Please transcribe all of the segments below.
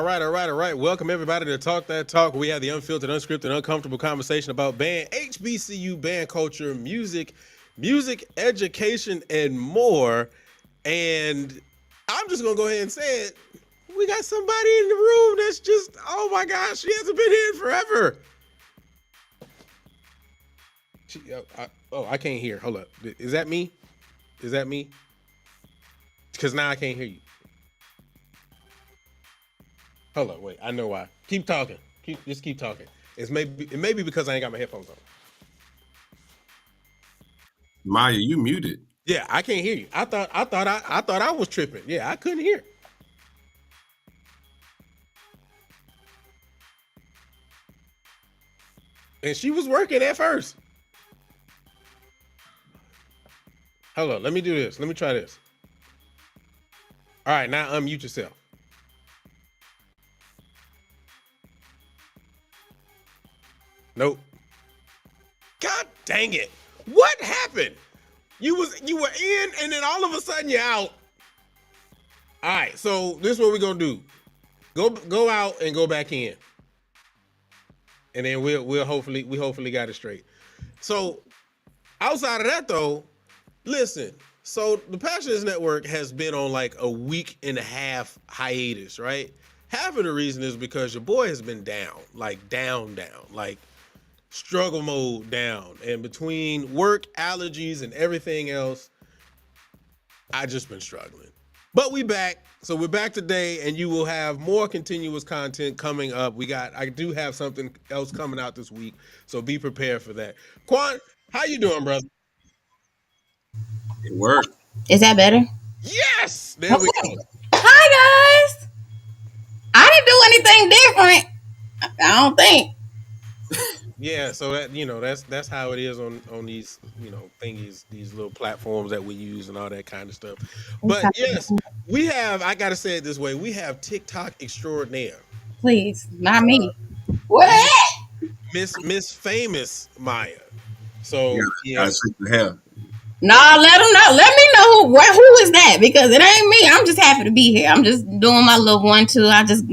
All right. Welcome everybody to Talk That Talk. We have the unfiltered, unscripted, uncomfortable conversation about band, HBCU band culture, music education, and more. And I'm just gonna go ahead and say it. We got somebody in the room that's just, oh my gosh, she hasn't been here in forever. I can't hear. Hold up. Is that me? Is that me? Because now I can't hear you. Hold up, wait. I know why. Keep talking. Just keep talking. It may be because I ain't got my headphones on. Maya, you muted. Yeah, I can't hear you. I thought I was tripping. Yeah, I couldn't hear. And she was working at first. Hold on, let me do this. Let me try this. All right, now unmute yourself. Nope. God dang it. What happened? You were in and then all of a sudden you're out. All right, so this is what we're gonna do. Go out and go back in. And then we hopefully got it straight. So outside of that though, listen. So the Passions Network has been on like a week and a half hiatus, right? Half of the reason is because your boy has been down, like down, like struggle mode down. And between work, allergies, and everything else, I just been struggling. But we back. So we're back today, and you will have more continuous content coming up. I do have something else coming out this week, so be prepared for that. Quan, how you doing, brother? It worked. Is that better? Yes, there we Okay. go. Hi guys. I didn't do anything different. I don't think. Yeah, so that's how it is on these thingies, these little platforms that we use and all that kind of stuff. But yes, we have. I gotta say it this way: we have TikTok extraordinaire, Please, not me. What? Miss Famous Maya. You So gotta yes, shake the hair. Nah, let them know. Let me know who is that because it ain't me. I'm just happy to be here. I'm just doing my little 1-2. I just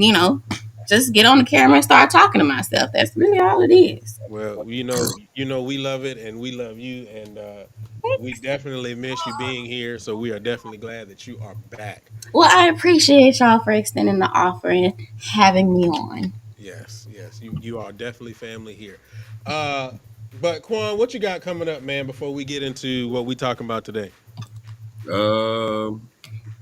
just get on the camera and start talking to myself. That's really all it is. well, we love it and we love you, and we definitely miss you being here. So we are definitely glad that you are back. Well, I appreciate y'all for extending the offer and having me on. Yes, you are definitely family here. Uh, but Quan, what you got coming up, man? Before we get into what we talking about today. Um,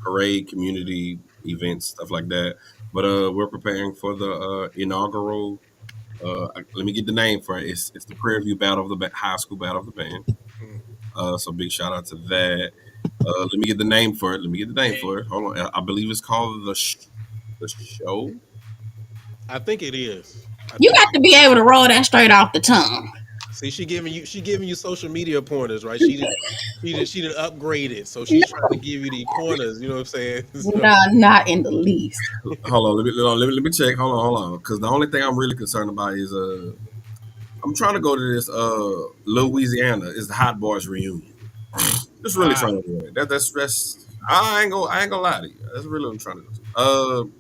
Parade, community events, stuff like that. But we're preparing for the inaugural. Let me get the name for it. It's the Prairie View Battle of the High School Battle of the Band. Mm. So big shout out to that. Let me get the name for it. Let me get the name for it. Hold on. I believe it's called the show. I think it is. I You think. got to be able to roll that straight off the tongue. See, she giving you social media pointers, right? She did upgrade it, so she's trying to give you the pointers. You know what I'm saying? So, Nah, not in the least. Hold on. Let me check. Hold on. Because the only thing I'm really concerned about is I'm trying to go to this Louisiana. It's the Hot Boys reunion. Just really ah, trying to do it. That's I ain't gonna lie to you. That's really what I'm trying to do.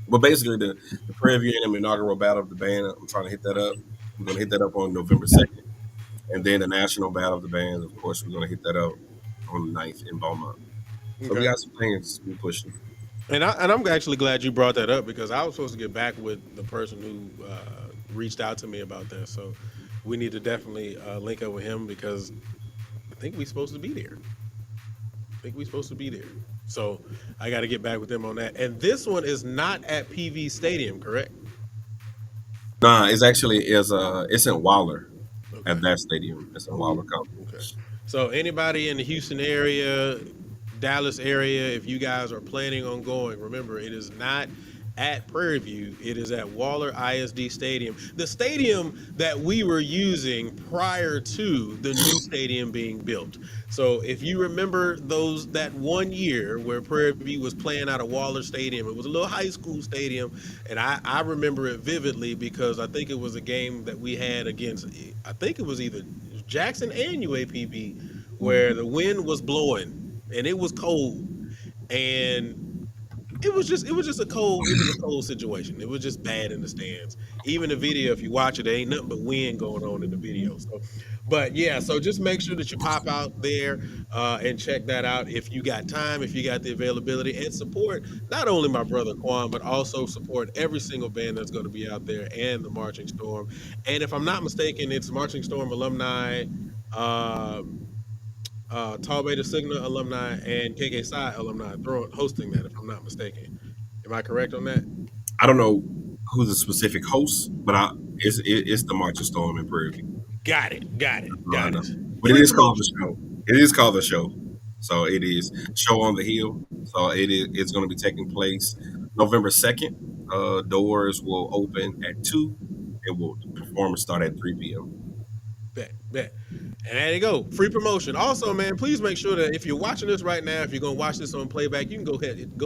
But basically the Prairie View and inaugural battle of the band. I'm trying to hit that up. I'm gonna hit that up on November 2nd, and then the national battle of the bands. Of course, we're gonna hit that up on the 9th in Beaumont. So we okay. got some things we pushing. And I'm actually glad you brought that up because I was supposed to get back with the person who reached out to me about that. So we need to definitely link up with him because I think we're supposed to be there. I think we're supposed to be there. So I got to get back with them on that. And this one is not at PV Stadium, correct? Nah, it's actually it's in Waller Okay. at that stadium. It's in Waller County. Okay. So anybody in the Houston area, Dallas area, if you guys are planning on going, remember it is not at Prairie View. It is at Waller ISD Stadium, the stadium that we were using prior to the new stadium being built. So if you remember that 1 year where Prairie View was playing out of Waller Stadium, it was a little high school stadium, and I remember it vividly because I think it was a game that we had against. I think it was either Jackson and UAPB, where the wind was blowing and it was cold, and it was a cold situation. It was just bad in the stands. Even the video, if you watch it, there ain't nothing but wind going on in the video. So, but yeah, so just make sure that you pop out there and check that out if you got time, if you got the availability, and support not only my brother Quan, but also support every single band that's going to be out there and the Marching Storm. And if I'm not mistaken, it's Marching Storm alumni. Um, Tall Beta Sigma alumni and KK Psi alumni hosting that, if I'm not mistaken. Am I correct on that? I don't know who's the specific host, but it's the March of Storm in Prairie View. Got it. Got it. That's all I Got know. it. But it Free is called the promotion. show. It is called the show. So it is Show on the Hill. So it's going to be taking place November 2nd. Doors will open at 2. The performance start at 3 p.m. Bet. Bet. And there you go. Free promotion. Also, man, please make sure that if you're watching this right now, if you're gonna watch this on playback, you can go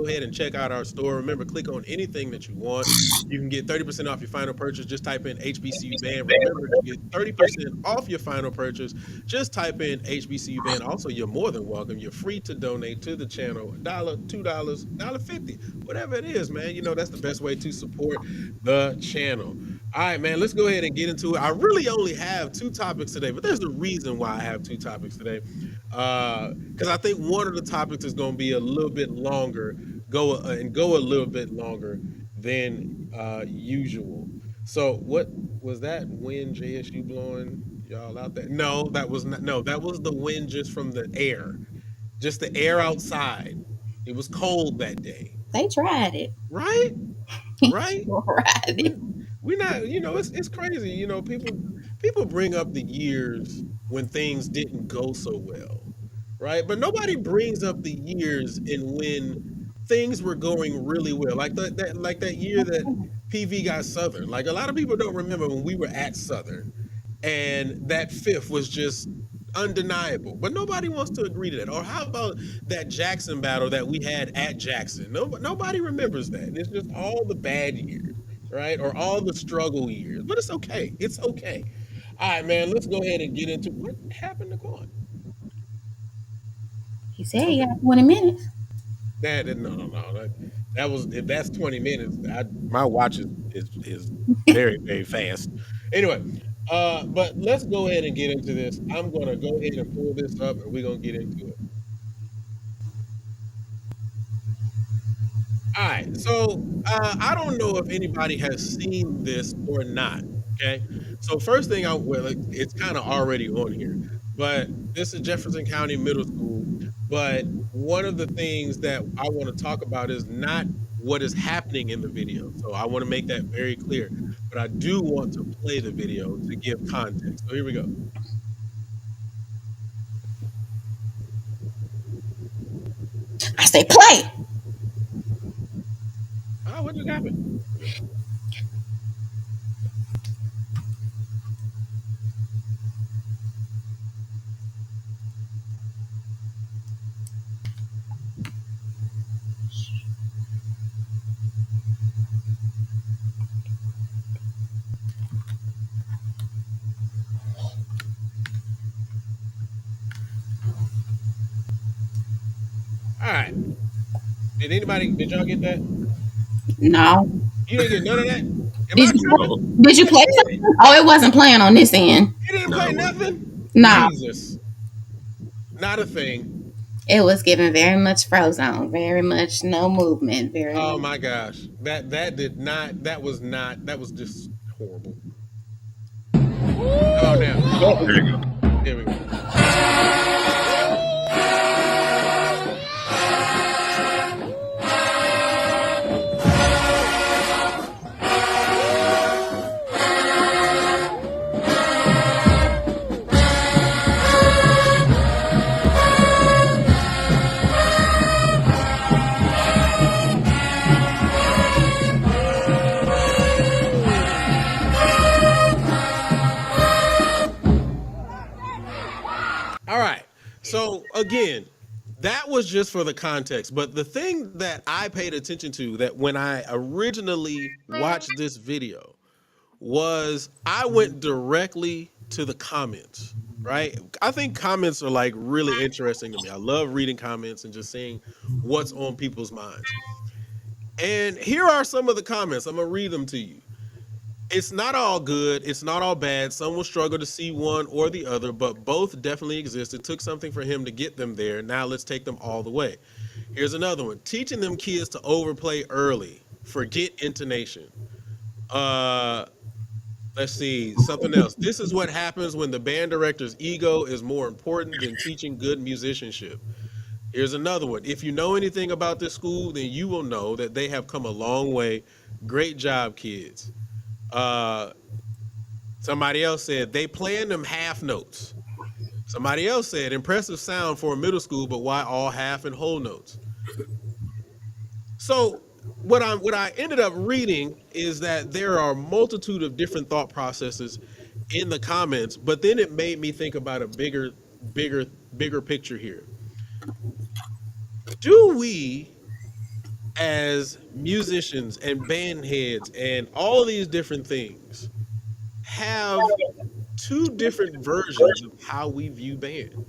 ahead and check out our store. Remember, click on anything that you want. You can get 30% off your final purchase. Just type in HBCU band. Remember to get 30% off your final purchase. Just type in HBCU band. Also, you're more than welcome. You're free to donate to the channel. $1, $2, $1.50, whatever it is, man. You know that's the best way to support the channel. All right, man, let's go ahead and get into it. I really only have two topics today, but there's a reason why I have two topics today. Because I think one of the topics is going to be a little bit longer, go a little bit longer than usual. So, what was that wind JSU blowing y'all out there? No, that was not. No, that was the wind just from the air, just the air outside. It was cold that day, They tried it. right? Right? Tried we it. we not, it's crazy, people bring up the years when things didn't go so well, right? But nobody brings up the years and when things were going really well, like that year that PV got Southern. Like, a lot of people don't remember when we were at Southern and that fifth was just undeniable, but nobody wants to agree to that. Or how about that Jackson battle that we had at Jackson? Nobody remembers that. It's just all the bad years, right? Or all the struggle years. But it's okay. It's okay. All right, man. Let's go ahead and get into what happened to Quan. He said he Okay, got 20 minutes. no. That was, if that's 20 minutes. My watch is very very fast. Anyway, but let's go ahead and get into this. I'm gonna go ahead and pull this up, and we're gonna get into it. All right. So I don't know if anybody has seen this or not. Okay. So first thing, it's kind of already on here, but this is Jefferson County Middle School. But one of the things that I want to talk about is not what is happening in the video. So I want to make that very clear. But I do want to play the video to give context. So here we go. I say play. Oh, what just happened? Okay. All right. Did y'all get that? No. You didn't get none of that? Am Did I you tripping? No, did you play something? Oh, it wasn't playing on this end. You didn't no, play it wasn't. nothing? No. Jesus. Not a thing. It was giving very much frozen, very much no movement, very Oh much. my gosh. That did not, that was just horrible. How about now? There you go. There we go. All right. So again, that was just for the context. But the thing that I paid attention to, that when I originally watched this video, was I went directly to the comments, right? I think comments are like really interesting to me. I love reading comments and just seeing what's on people's minds. And here are some of the comments. I'm gonna read them to you. It's not all good. It's not all bad. Some will struggle to see one or the other, but both definitely exist. It took something for him to get them there. Now let's take them all the way. Here's another one. Teaching them kids to overplay early. Forget intonation. Uh, let's see. Something else. This is what happens when the band director's ego is more important than teaching good musicianship. Here's another one. If you know anything about this school, then you will know that they have come a long way. Great job, kids. Uh, Somebody else said they playing them half notes. Somebody else said impressive sound for a middle school, but why all half and whole notes? So what I ended up reading is that there are a multitude of different thought processes in the comments, but then it made me think about a bigger, bigger picture here. Do we as musicians and band heads and all these different things have two different versions of how we view band,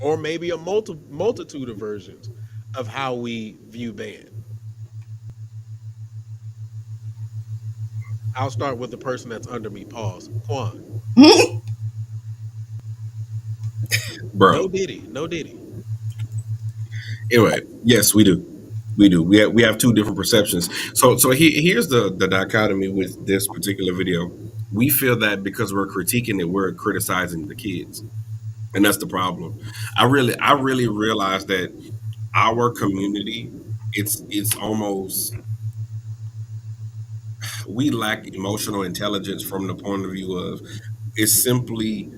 or maybe a multitude of versions of how we view band? I'll start with the person that's under me. Pause. Quan. No bro. Diddy. No Diddy. Anyway, yes, we do. We do. We have two different perceptions. Here's the dichotomy with this particular video. We feel that because we're critiquing it, we're criticizing the kids, and that's the problem. I really realize that our community, it's almost, we lack emotional intelligence from the point of view of, it's simply,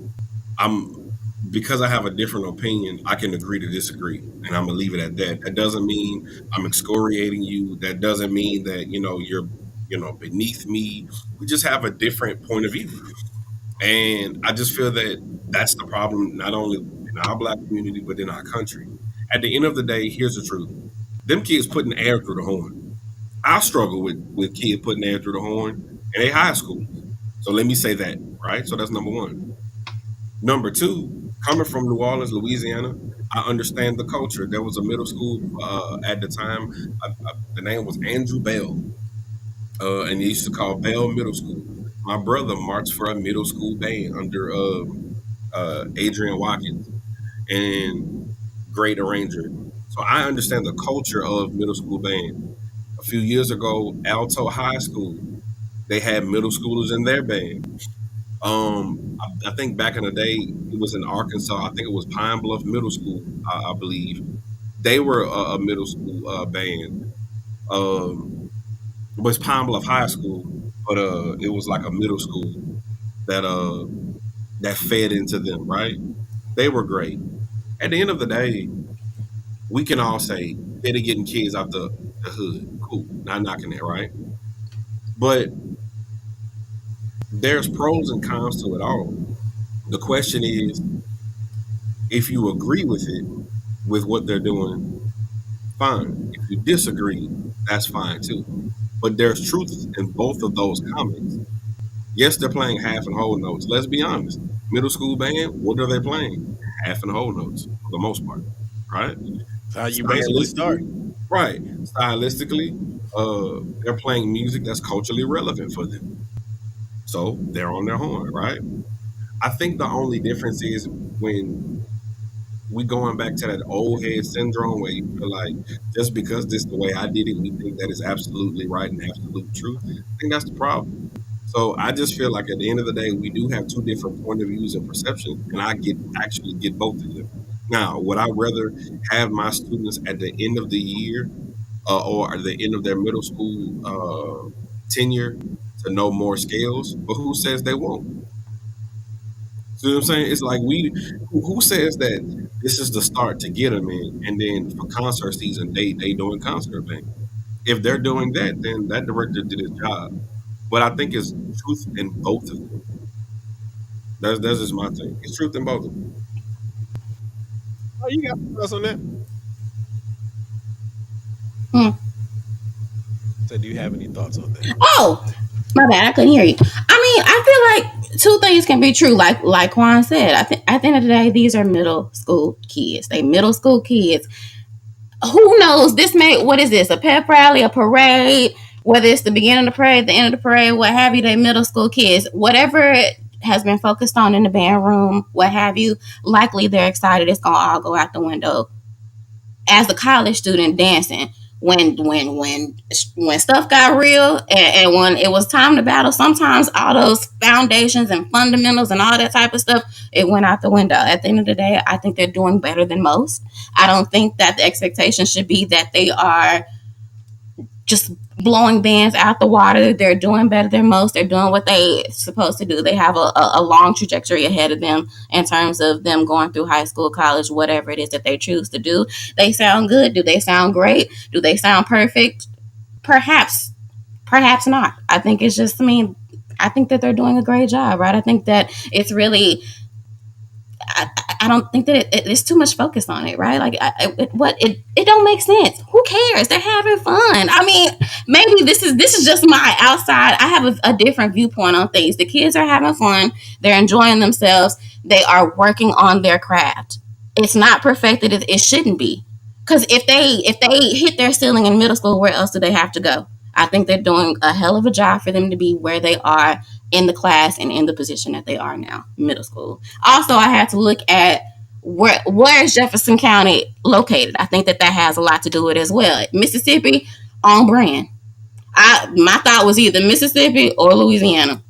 I'm, because I have a different opinion, I can agree to disagree, and I'm gonna leave it at that. That doesn't mean I'm excoriating you. That doesn't mean that you're beneath me. We just have a different point of view, and I just feel that that's the problem, not only in our black community but in our country. At the end of the day, here's the truth: them kids putting air through the horn. I struggle with kids putting air through the horn in a high school. So let me say that, right? So that's number one. Number two, coming from New Orleans, Louisiana, I understand the culture. There was a middle school at the time. The name was Andrew Bell, and they used to call Bell Middle School. My brother marched for a middle school band under Adrian Watkins and great arranger. So I understand the culture of middle school band. A few years ago, Alto High School, they had middle schoolers in their band. I think back in the day, it was in Arkansas. I think it was Pine Bluff Middle School, I believe. They were a middle school band. It was Pine Bluff High School, but it was like a middle school that that fed into them, right? They were great. At the end of the day, we can all say they're getting kids out the hood. Cool, not knocking it, right? But there's pros and cons to it all. The question is, if you agree with it, with what they're doing, fine. If you disagree, that's fine too. But there's truth in both of those comments. Yes, they're playing half and whole notes. Let's be honest. Middle school band, what are they playing? Half and whole notes for the most part, right? That's how you basically start. Stylistically, right? Stylistically, they're playing music that's culturally relevant for them, so they're on their horn, right? I think the only difference is when we going back to that old head syndrome where you feel like just because this is the way I did it, we think that is absolutely right and absolute truth. I think that's the problem. So I just feel like at the end of the day, we do have two different point of views and perceptions, and I get actually get both of them. Now, would I rather have my students at the end of the year or at the end of their middle school tenure to know more scales? But who says they won't? See what I'm saying? It's like who says that this is the start to get them in, and then for concert season they doing concert band. If they're doing that, then that director did his job. But I think it's truth in both of them. That's just my thing. It's truth in both of them. Oh, you got thoughts on that? Hmm. So, do you have any thoughts on that? Oh, my bad. I couldn't hear you. I mean, I feel like two things can be true. Like Juan said, I think at the end of the day, these are middle school kids. They middle school kids. who knows? What is this? A pep rally, a parade? Whether it's the beginning of the parade, the end of the parade, what have you? They middle school kids, whatever has been focused on in the band room, what have you. Likely they're excited. It's gonna all go out the window. As a college student dancing, when stuff got real and when it was time to battle, sometimes all those foundations and fundamentals and all that type of stuff, it went out the window. At the end of the day, I think they're doing better than most. I don't think that the expectation should be that they are just blowing bands out the water. They're doing better than most. They're doing what they supposed to do. They have a long trajectory ahead of them in terms of them going through high school, college, whatever it is that they choose to do. They sound good. Do they sound great? Do they sound perfect? Perhaps. Perhaps not. I think it's just, I think that they're doing a great job, right? I think that it's really, I don't think that it's too much focus on it, right? Like, it don't make sense. Who cares? They're having fun. I mean, maybe this is just my outside. I have a different viewpoint on things. The kids are having fun. They're enjoying themselves. They are working on their craft. It's not perfected. It shouldn't be. Because if they hit their ceiling in middle school, where else do they have to go? I think they're doing a hell of a job for them to be where they are in the class and in the position that they are now, middle school. Also, I had to look at where is Jefferson County located. I think that has a lot to do with it as well. Mississippi, on brand. My thought was either Mississippi or Louisiana.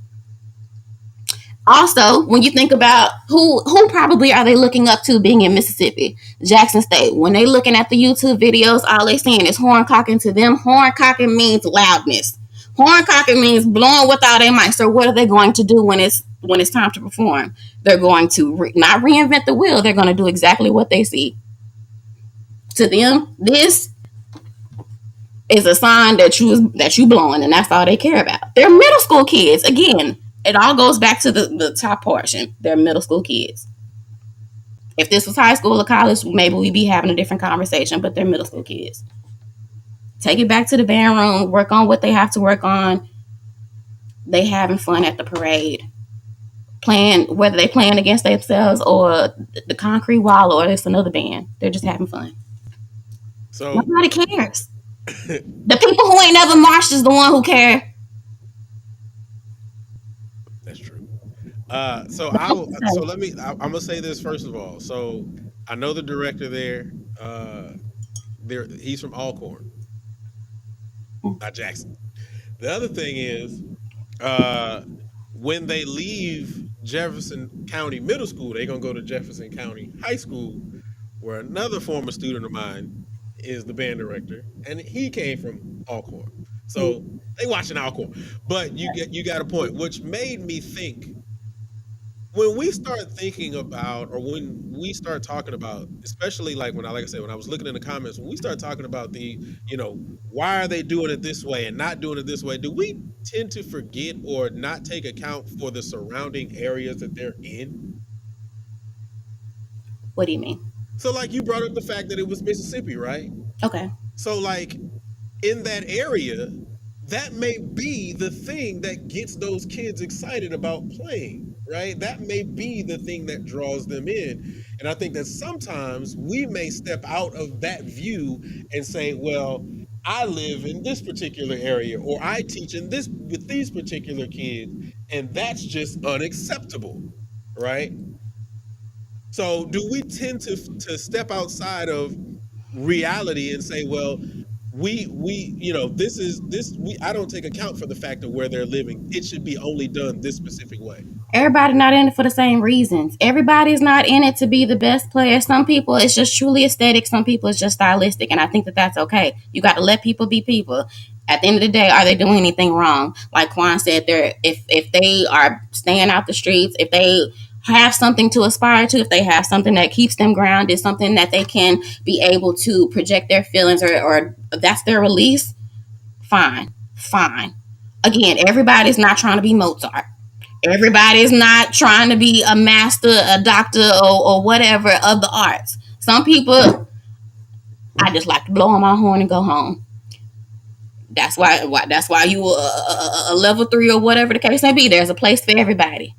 Also, when you think about who probably are they looking up to being in Mississippi, Jackson State. When they looking at the YouTube videos, all they seeing is horn cocking. To them, horn cocking means loudness. Horn cocking means blowing with all their might. So what are they going to do when it's time to perform? They're going to not reinvent the wheel. They're going to do exactly what they see. To them, this is a sign that you blowing, and that's all they care about. They're middle school kids. Again, it all goes back to the top portion. They're middle school kids. If this was high school or college, maybe we'd be having a different conversation, but they're middle school kids. Take it back to the band room, work on what they have to work on. They having fun at the parade. Playing, whether they playing against themselves or the concrete wall or it's another band. They're just having fun. So nobody cares. The people who ain't never marched is the one who care. That's true. I'm gonna say this first of all. So I know the director there. He's from Alcorn, not Jackson. The other thing is, when they leave Jefferson County Middle School, they're gonna go to Jefferson County High School, where another former student of mine is the band director, and he came from Alcorn. So they watching Alcorn. But you got a point, which made me think, when we start thinking about, or when we start talking about, especially like when I was looking in the comments, when we start talking about why are they doing it this way and not doing it this way, do we tend to forget or not take account for the surrounding areas that they're in? What do you mean? So like you brought up the fact that it was Mississippi, right? Okay. So like in that area, that may be the thing that gets those kids excited about playing, right? That may be the thing that draws them in. And I think that sometimes we may step out of that view and say, well, I live in this particular area, or I teach with these particular kids, and that's just unacceptable, right? So do we tend to step outside of reality and say, well, I don't take account for the fact of where they're living. It should be only done this specific way. Everybody not in it for the same reasons. Everybody's not in it to be the best player. Some people it's just truly aesthetic. Some people it's just stylistic, and I think that that's okay. You got to let people be people. At the end of the day, are they doing anything wrong? Like Quan said, if they are staying out the streets, if they have something to aspire to, if they have something that keeps them grounded, something that they can be able to project their feelings or that's their release, fine. Again, everybody's not trying to be Mozart. Everybody's not trying to be a master, a doctor, or whatever of the arts. Some people, I just like to blow on my horn and go home. That's why you a level 3 or whatever the case may be. There's a place for everybody.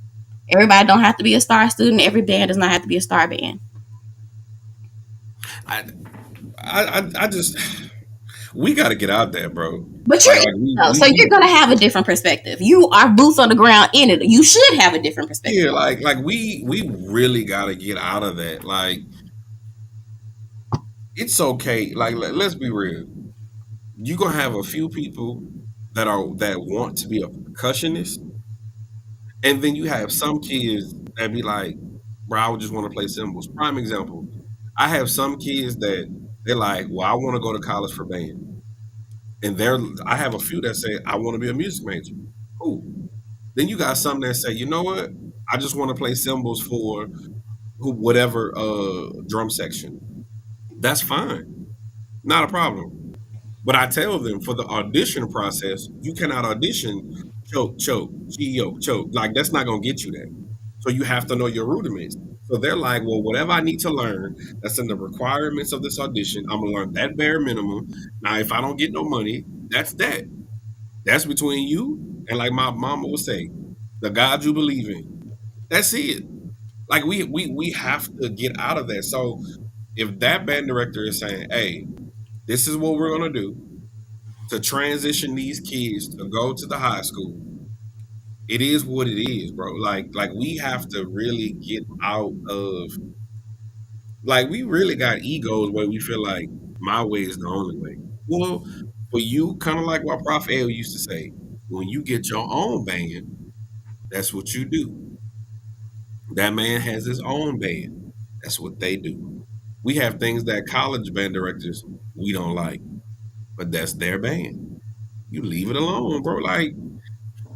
Everybody don't have to be a star student. Every band does not have to be a star band. I just we got to get out there, bro. But you're Like in like it though, so you're we gonna have a different perspective. You are boots on the ground in it. You should have a different perspective. yeah, like we really got to get out of that. Like it's okay. Like let's be real. You gonna have a few people that want to be a percussionist, and then you have some kids that be like, bro, I would just want to play cymbals. Prime example. I have some kids that they're like, well, I want to go to college for band. And I have a few that say, I want to be a music major. Cool. Then you got some that say, you know what? I just want to play cymbals for whatever drum section. That's fine. Not a problem. But I tell them for the audition process, you cannot audition choke, choke, geo, choke. Like that's not gonna get you there. So you have to know your rudiments. So they're like, well, whatever I need to learn that's in the requirements of this audition, I'm gonna learn that bare minimum. Now, if I don't get no money, that's that. That's between you and like my mama would say, the God you believe in. That's it. Like we have to get out of that. So if that band director is saying, hey, this is what we're gonna do to transition these kids to go to the high school, it is what it is, bro. Like we have to really get out of like we really got egos where we feel like my way is the only way. Well, for you, kind of like what Prof L used to say, when you get your own band, that's what you do. That man has his own band. That's what they do. We have things that college band directors we don't like, but that's their band. You leave it alone, bro. Like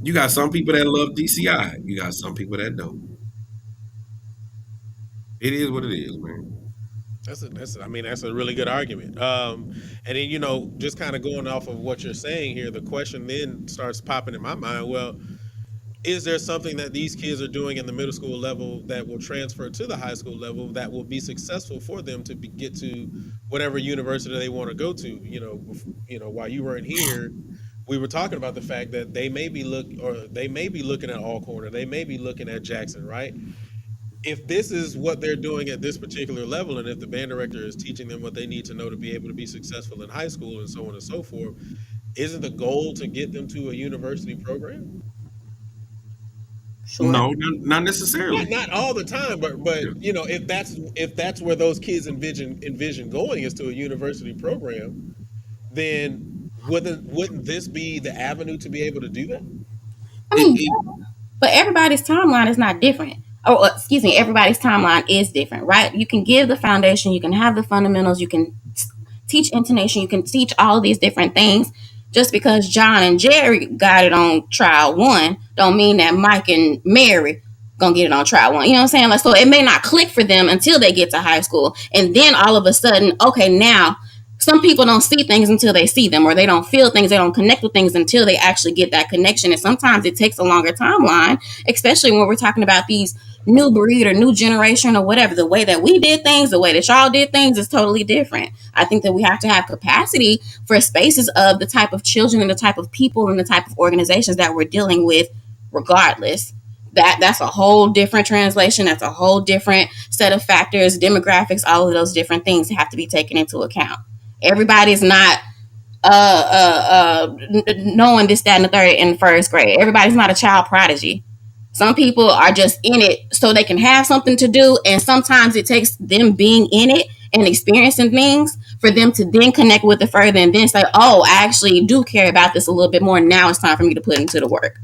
you got some people that love DCI. You got some people that don't. It is what it is, man. I mean, that's a really good argument. And then just kind of going off of what you're saying here, the question then starts popping in my mind. Well, is there something that these kids are doing in the middle school level that will transfer to the high school level that will be successful for them to get to whatever university they want to go to? While you weren't here, we were talking about the fact that they may be looking at Alcorn, they may be looking at Jackson, right? If this is what they're doing at this particular level, and if the band director is teaching them what they need to know to be able to be successful in high school and so on and so forth, isn't the goal to get them to a university program? Sure. No, not necessarily. Not all the time, but Yeah. if that's where those kids envision going is to a university program, then wouldn't this be the avenue to be able to do that? I It, mean, it but everybody's timeline is not different. Oh, excuse me, everybody's timeline is different, right? You can give the foundation, you can have the fundamentals, you can teach intonation, you can teach all of these different things. Just because John and Jerry got it on trial one, don't mean that Mike and Mary gonna get it on trial one. You know what I'm saying? Like, so it may not click for them until they get to high school, and then all of a sudden, okay, now some people don't see things until they see them, or they don't feel things, they don't connect with things until they actually get that connection. And sometimes it takes a longer timeline, especially when we're talking about these new breed or new generation or whatever. The way that we did things, the way that y'all did things is totally different. I think that we have to have capacity for spaces of the type of children and the type of people and the type of organizations that we're dealing with, regardless. That's a whole different translation. That's a whole different set of factors, demographics, all of those different things have to be taken into account. Everybody's not knowing this, that, and the third in first grade. Everybody's not a child prodigy. Some people are just in it so they can have something to do, and sometimes it takes them being in it and experiencing things for them to then connect with it further and then say, "Oh, I actually do care about this a little bit more. Now it's time for me to put into the work."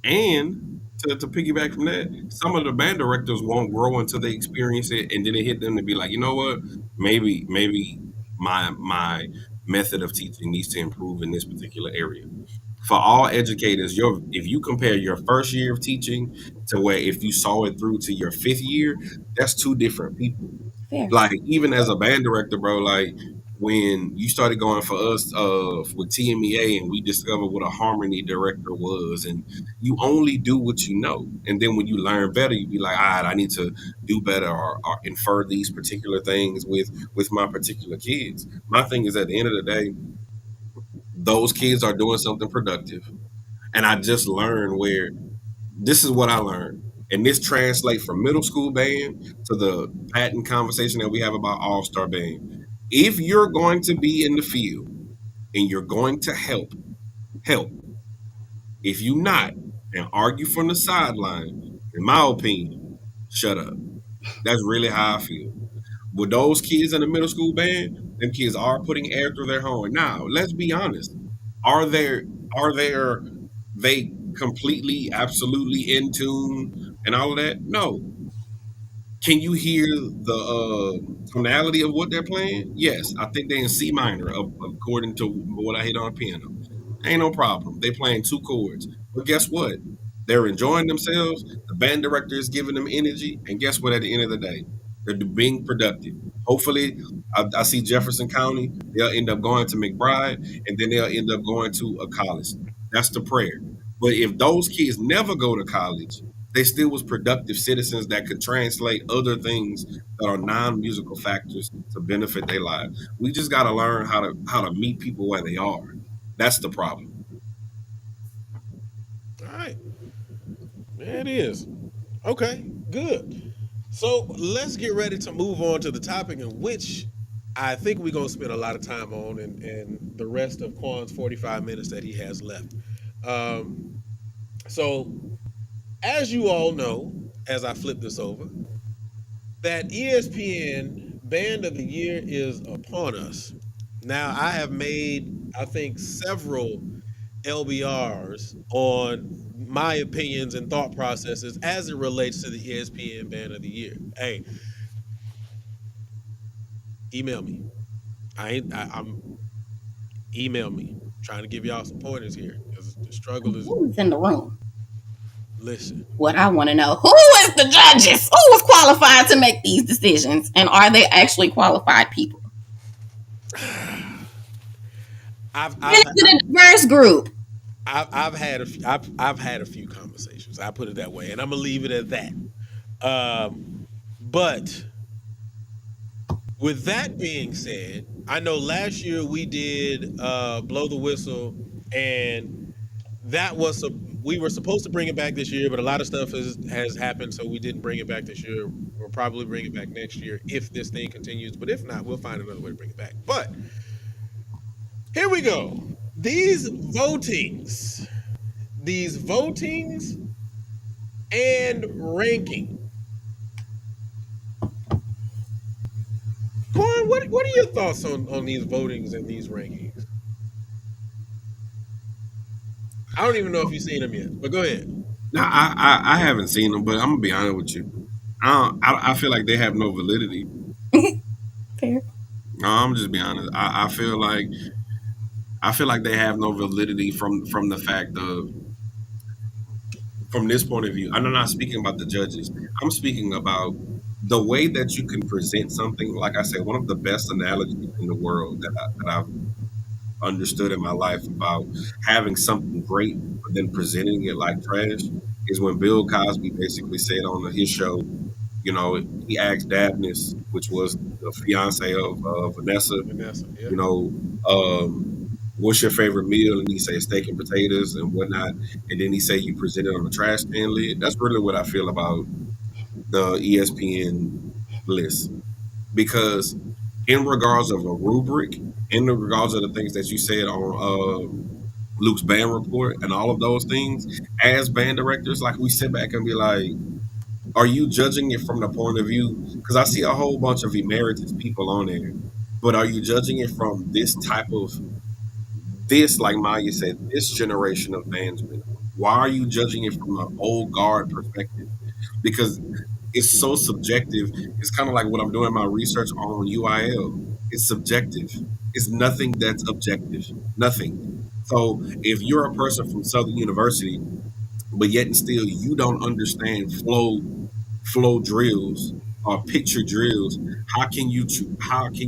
and to piggyback from that, some of the band directors won't grow until they experience it, and then it hit them to be like, you know what, maybe my method of teaching needs to improve in this particular area. For all educators, if you compare your first year of teaching to where if you saw it through to your fifth year, that's two different people. Fair. Like even as a band director, bro, like when you started going for us with TMEA and we discovered what a harmony director was, and you only do what you know, and then when you learn better you be like, all right, I need to do better, or infer these particular things with my particular kids. My thing is, at the end of the day, those kids are doing something productive, and I just learned where this is what I learned. And this translates from middle school band to the patent conversation that we have about all-star band. If you're going to be in the field and you're going to help. If you not and argue from the sideline, in my opinion, shut up. That's really how I feel. With those kids in the middle school band, them kids are putting air through their horn. Now, let's be honest. Are there are there they completely, absolutely in tune and all of that? No. Can you hear the tonality of what they're playing? Yes, I think they're in C minor, according to what I hit on piano. Ain't no problem. They playing two chords. But guess what? They're enjoying themselves. The band director is giving them energy. And guess what? At the end of the day, they're being productive. Hopefully, I see Jefferson County. They'll end up going to McBride, and then they'll end up going to a college. That's the prayer. But if those kids never go to college, they still was productive citizens that could translate other things that are non-musical factors to benefit their lives. We just got to learn how to meet people where they are. That's the problem. All right. There it is. Okay, good. So let's get ready to move on to the topic in which I think we're gonna spend a lot of time on, and the rest of Quan's 45 minutes that he has left. Um, so as you all know, as I flip this over, that ESPN Band of the Year is upon us. Now I have made, I think, several LBRs on my opinions and thought processes as it relates to the ESPN Band of the Year. Hey, email me. I'm email me. Trying to give y'all some pointers here because the struggle is. Who's in the room? Listen, What I want to know, who is the judges? Who is qualified to make these decisions? And are they actually qualified people? I've And I've is it a diverse group? I've had I've had a few conversations. I put it that way, and I'm gonna leave it at that. But with that being said, I know last year we did blow the whistle, and that was we were supposed to bring it back this year, but a lot of stuff has happened, so we didn't bring it back this year. We'll probably bring it back next year if this thing continues, but if not, we'll find another way to bring it back. But here we go. These votings and ranking. Quan, what are your thoughts on these votings and these rankings? I don't even know if you've seen them yet, but go ahead. Now, I haven't seen them, but I'm gonna be honest with you. I feel like they have no validity. Fair. No, I'm just be honest. I feel like they have no validity from the fact of from this point of view. I'm not speaking about the judges. I'm speaking about the way that you can present something. Like I said, one of the best analogies in the world that I've understood in my life about having something great but then presenting it like trash is when Bill Cosby basically said on his show, you know, he asked Dabness, which was the fiance of Vanessa, Vanessa, yeah. you know, what's your favorite meal? And he said steak and potatoes and whatnot. And then he said you present it on a trash can lid. That's really what I feel about the ESPN list. Because in regards of a rubric, in regards of the things that you said on Luke's band report and all of those things, as band directors, like we sit back and be like, are you judging it from the point of view? Because I see a whole bunch of emeritus people on there, but are you judging it from this type of this, like Maya said, this generation of bandsmen? Why are you judging it from an old guard perspective? Because it's so subjective. It's kind of like what I'm doing my research on UIL. It's subjective. It's nothing that's objective. Nothing. So if you're a person from Southern University, but yet and still you don't understand flow drills or picture drills, how can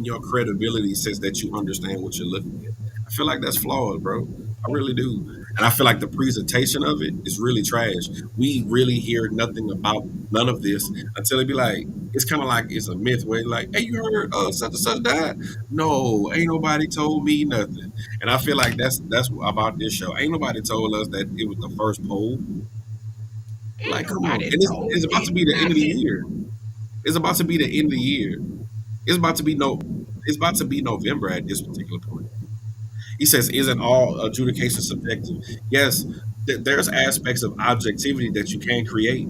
your credibility says that you understand what you're looking at? I feel like that's flawed, bro. I really do. And I feel like the presentation of it is really trash. We really hear nothing about none of this until they be like, it's kind of like it's a myth where like, hey, you heard such and such died? No, ain't nobody told me nothing. And I feel like that's about this show. Ain't nobody told us that it was the first poll. Ain't Like, come on. nobody And told it's about me to be the end of the nothing. year. It's about to be the end of the year. It's about to be no. it's about to be November at this particular point. He says, "Isn't all adjudication subjective?" Yes, there's aspects of objectivity that you can create.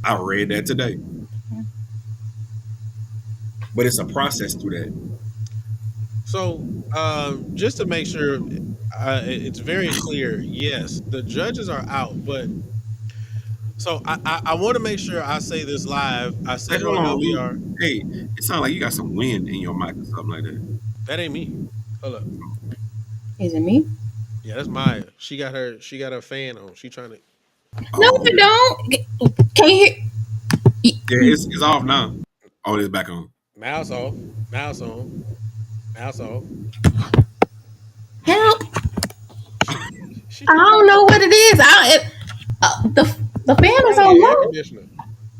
I read that today, but it's a process through that. So, just to make sure it's very clear, yes, the judges are out, but so I want to make sure I say this live. I Hey, said it hold on on, Luke. LBR. Hey, it sounds like you got some wind in your mic or something like that. That ain't me. Hold up. Is it me? Yeah, that's Maya. She got her fan on. She trying to. No, Oh, I okay. don't. Can you hear? Yeah, it's off now. Oh, it's back on. Mouse off. Mouse on. Mouse off. Help! She she I trying to. don't know what it is. The fan is Probably on your air low. conditioner.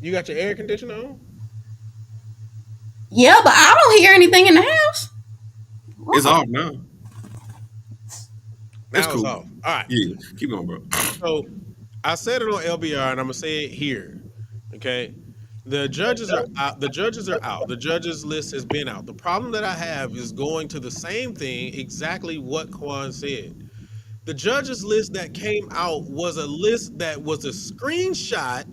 You got your air conditioner on? Yeah, but I don't hear anything in the house. It's Whoa. off now. It's Now it's cool. off. All right. Yeah, keep going, bro. So I said it on LBR, and I'm gonna say it here. Okay. The judges are out. The judges are out. The judges list has been out. The problem that I have is going to the same thing, exactly what Quan said. The judges list that came out was a list that was a screenshot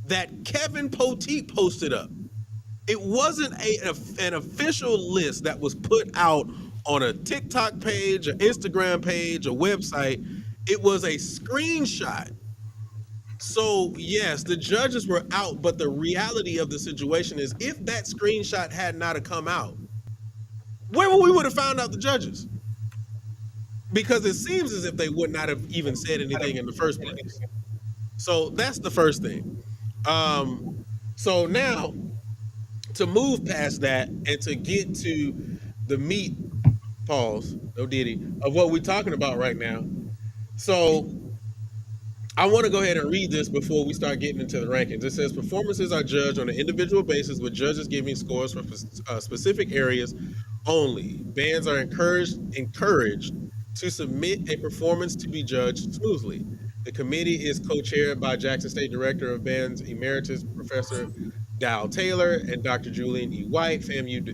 that Kevin Poteet posted up. It wasn't an official list that was put out on a TikTok page, an Instagram page, a website. It was a screenshot. So yes, the judges were out, but the reality of the situation is, if that screenshot had not have come out, where would we would have found out the judges? Because it seems as if they would not have even said anything in the first place. So that's the first thing. Um, so now to move past that and to get to the meat, pause, no diddy, of what we're talking about right now. So I want to go ahead and read this before we start getting into the rankings. It says performances are judged on an individual basis, with judges giving scores for specific areas only. Bands are encouraged to submit a performance to be judged smoothly. The committee is co-chaired by Jackson State Director of Bands Emeritus Professor Dow Taylor and Dr. Julian E. White, FAMU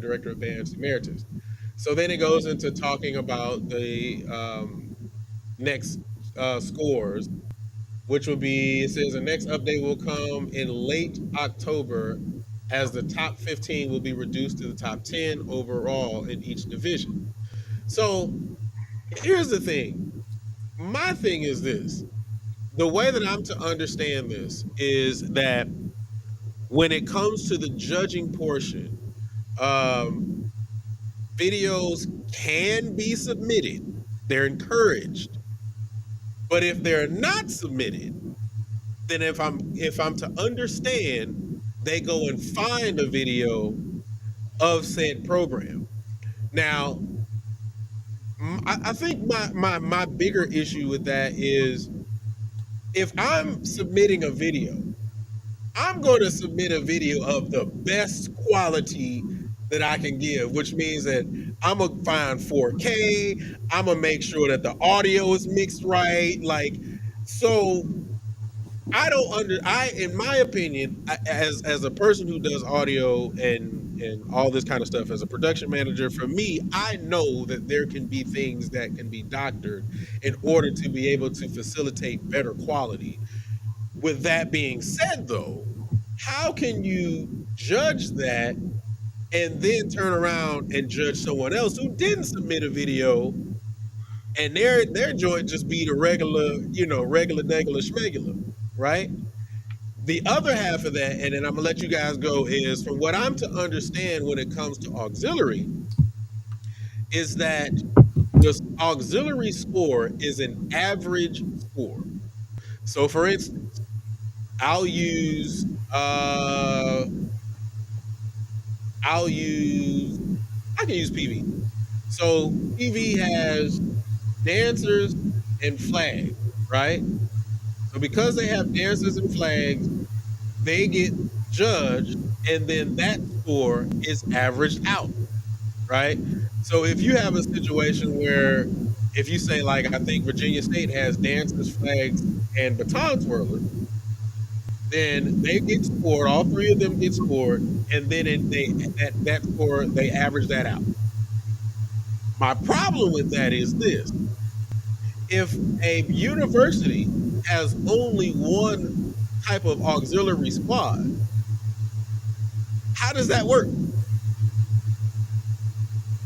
Director of Bands Emeritus. So then it goes into talking about the next scores, which will be, it says the next update will come in late October, as the top 15 will be reduced to the top 10 overall in each division. So here's the thing. My thing is this. The way that I'm to understand this is that when it comes to the judging portion, um, videos can be submitted. They're encouraged. But if they're not submitted, then if I'm to understand, they go and find a video of said program. Now, I think my bigger issue with that is, if I'm submitting a video, I'm going to submit a video of the best quality that I can give, which means that I'm gonna find 4K. I'm gonna make sure that the audio is mixed right. Like, so I don't under I in my opinion, as a person who does audio and all this kind of stuff, as a production manager, for me, I know that there can be things that can be doctored in order to be able to facilitate better quality. With that being said, though, how can you judge that and then turn around and judge someone else who didn't submit a video, and their joint just be the regular, regular degular schmegular, right? The other half of that, and then I'm gonna let you guys go, is from what I'm to understand when it comes to auxiliary, is that the auxiliary score is an average score. So for instance, I'll use uh I'll use I can use PV. So PV has dancers and flags, right? So because they have dancers and flags, they get judged, and then that score is averaged out, right? So if you have a situation where, if you say, like, I think Virginia State has dancers, flags, and baton twirlers, then they get scored. All three of them get scored, and then that score they average that out. My problem with that is this: if a university has only one type of auxiliary squad, how does that work?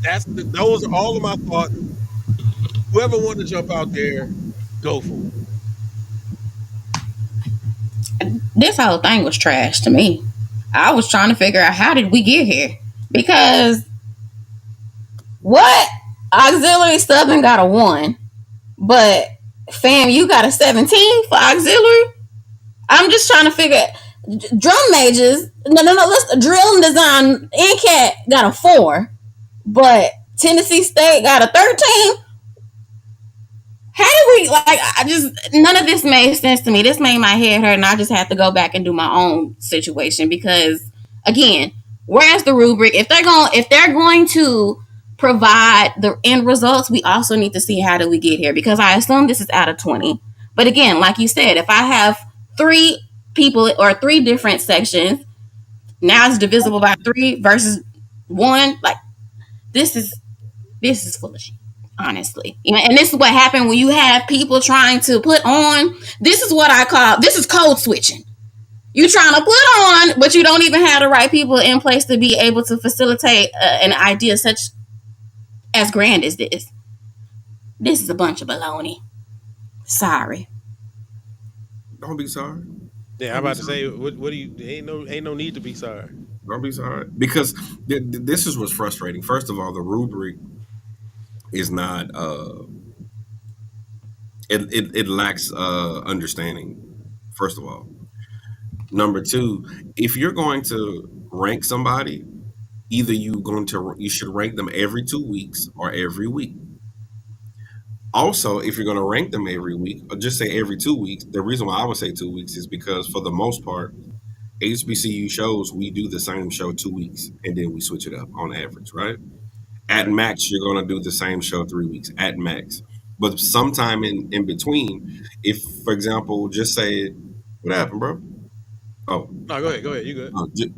Those are all of my thoughts. Whoever wants to jump out there, go for it. This whole thing was trash to me. I was trying to figure out how did we get here? Because what? Auxiliary Southern got a 1, but fam, you got a 17 for auxiliary? I'm just trying to figure drum majors. No. Let's drill and design. NCAT got a 4, but Tennessee State got a 13. How did we like? I just none of this made sense to me. This made my head hurt, and I just had to go back and do my own situation because, again, where's the rubric? If they're going to provide the end results, we also need to see how do we get here because I assume this is out of 20. But again, like you said, if I have 3 people or 3 different sections, now it's divisible by 3 versus 1. Like this is full of shit, honestly. And this is what happened when you have people trying to put on. This is what I call this is code switching. You trying to put on, but you don't even have the right people in place to be able to facilitate an idea such as grand as this. This is a bunch of baloney. Sorry. Don't be sorry. Yeah, I'm Don't be about to sorry. say, what do you? Ain't no need to be sorry. Don't be sorry because this is what's frustrating. First of all, the rubric is not. It lacks understanding. First of all, number two, if you're going to rank somebody, either you should rank them every 2 weeks or every week. Also, if you're going to rank them every week, or just say every 2 weeks, the reason why I would say 2 weeks is because for the most part, HBCU shows we do the same show 2 weeks and then we switch it up on average, right? At Right. max, you're going to do the same show 3 weeks at max. But sometime in between, if for example, just say, what happened, bro? Oh, No, go ahead. Go ahead. You good?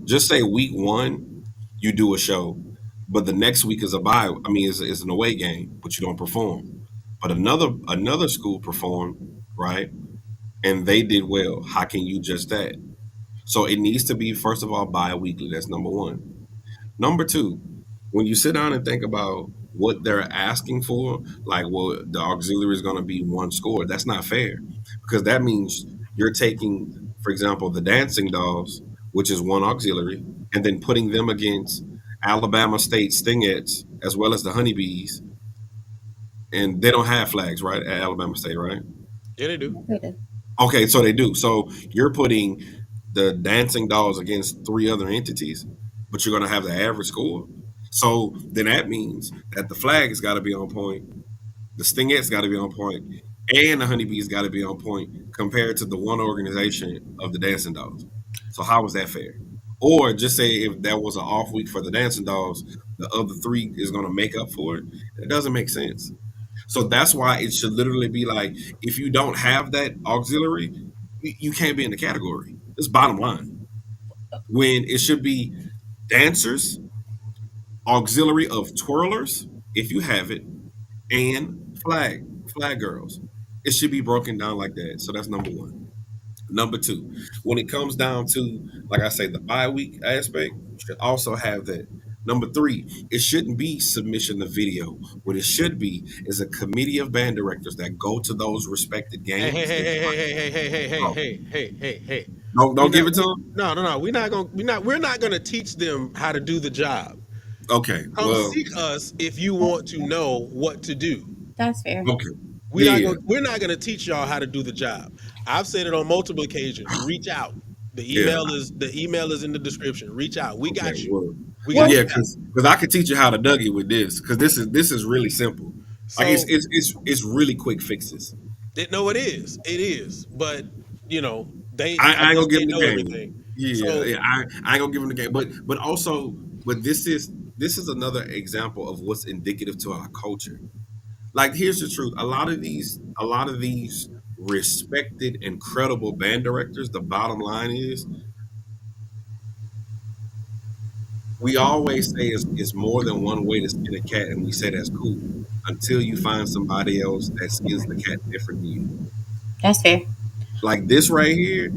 just say week one, you do a show, but the next week is a bye. I mean, it's an away game, but you don't perform. But another school performed, right? And they did well. How can you judge that? So it needs to be first of all bi-weekly. That's number one. Number two, when you sit down and think about what they're asking for, like, well, the auxiliary is going to be one score. That's not fair because that means you're taking, for example, the dancing dolls, which is one auxiliary, and then putting them against Alabama State Stingettes as well as the honeybees, and they don't have flags, right? At Alabama State, right? Yeah, they do. Okay, so they do. So you're putting the dancing dolls against 3 other entities, but you're going to have the average score. So then that means that the flag has got to be on point, the stingett's got to be on point, and the honeybees got to be on point compared to the one organization of the dancing dolls. So how is that fair? Or just say if that was an off week for the dancing dolls, the other 3 is going to make up for it. It doesn't make sense. So that's why it should literally be like if you don't have that auxiliary, you can't be in the category. It's bottom line. When it should be dancers, auxiliary of twirlers, if you have it, and flag girls. It should be broken down like that. So that's number one. Number two, when it comes down to, like I say, the bye week aspect, you should also have that. Number three, it shouldn't be submission of video. What it should be is a committee of band directors that go to those respected Hey, hey, games hey, and hey, watch. hey, hey, hey, hey, hey, Oh, hey, hey, hey, hey. don't We give not it to we them. no. We're not gonna teach them how to do the job. Okay, Come well, seek us if you want to know what to do. That's fair. okay, We're not yeah, going we're not gonna teach y'all how to do the job. I've said it on multiple occasions. Reach out. yeah. The email is in the description. Reach out. We Okay, got you. well, We well, got Well, yeah, you. because I could teach you how to Dougie with this because this is really simple. Like So it's really quick fixes. no, it is. It is. But I I ain't guess gonna give they him the know game. everything. Yeah, So yeah, I ain't gonna give him the game. But also, but this is another example of what's indicative to our culture. Like here's the truth: a lot of these respected, incredible band directors, the bottom line is we always say it's more than one way to skin a cat, and we say that's cool until you find somebody else that skins the cat different than you. That's fair. Like this right here,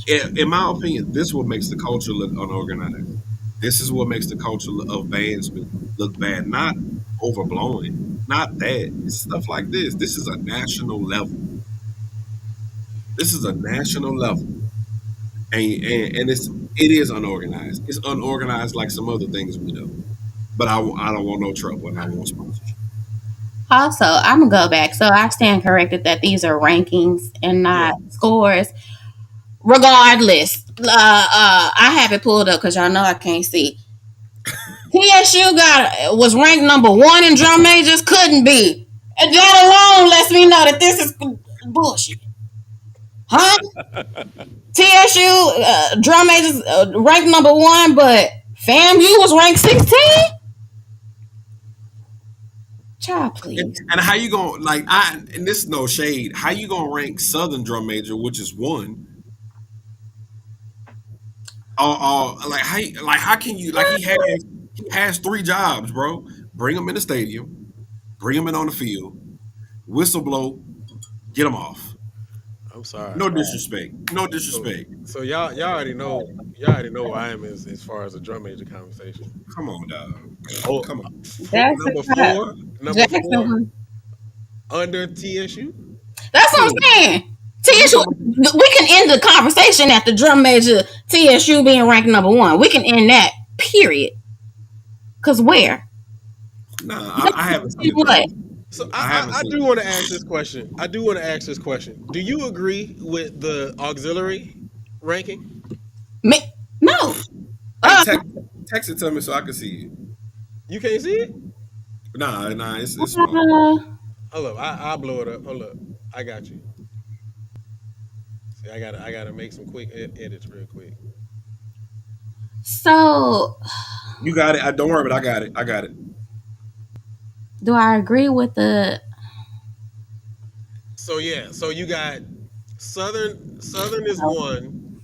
in my opinion, this is what makes the culture look unorganized. This is what makes the culture of bands look bad, not overblowing, not that. It's stuff like this. This is a national level. This is a national level, and it is unorganized. It's unorganized like some other things we know. But I don't want no trouble, and I want sponsorship. Also, I'm gonna go back. So I stand corrected that these are rankings and Yeah. not scores. Regardless, I have it pulled up because y'all know I can't see. TSU was ranked number one in drum majors. Couldn't be. And that alone lets me know that this is bullshit. Huh? TSU drum majors ranked number one, but FAMU was ranked 16. Child, please. And how you gonna like? And this is no shade. How you gonna rank Southern drum major, which is one? Like how can you like he has three jobs, bro. Bring him in the stadium, bring him in on the field, whistle blow, get him off. I'm sorry. No disrespect. No So, disrespect. so y'all already know where I am as far as the drum major conversation. Come on, dog. Oh, Come on. That's number four Jacksonville. under TSU. That's what I'm saying. TSU, we can end the conversation at the drum major TSU being ranked number one. We can end that, period. Because where? Nah, I haven't seen it. What? So I haven't I seen do it. want to ask this question. I do want to ask this question. Do you agree with the auxiliary ranking? Me? No. Hey, Uh, text it to me so I can see it. You can't see it? Nah, it's small. Hold up. I'll blow it up. Hold up. I got you. See, I gotta make some quick edits real quick. so, You got it. Don't worry, but I got it. I got it. do I agree with the? So yeah. So you got Southern is one,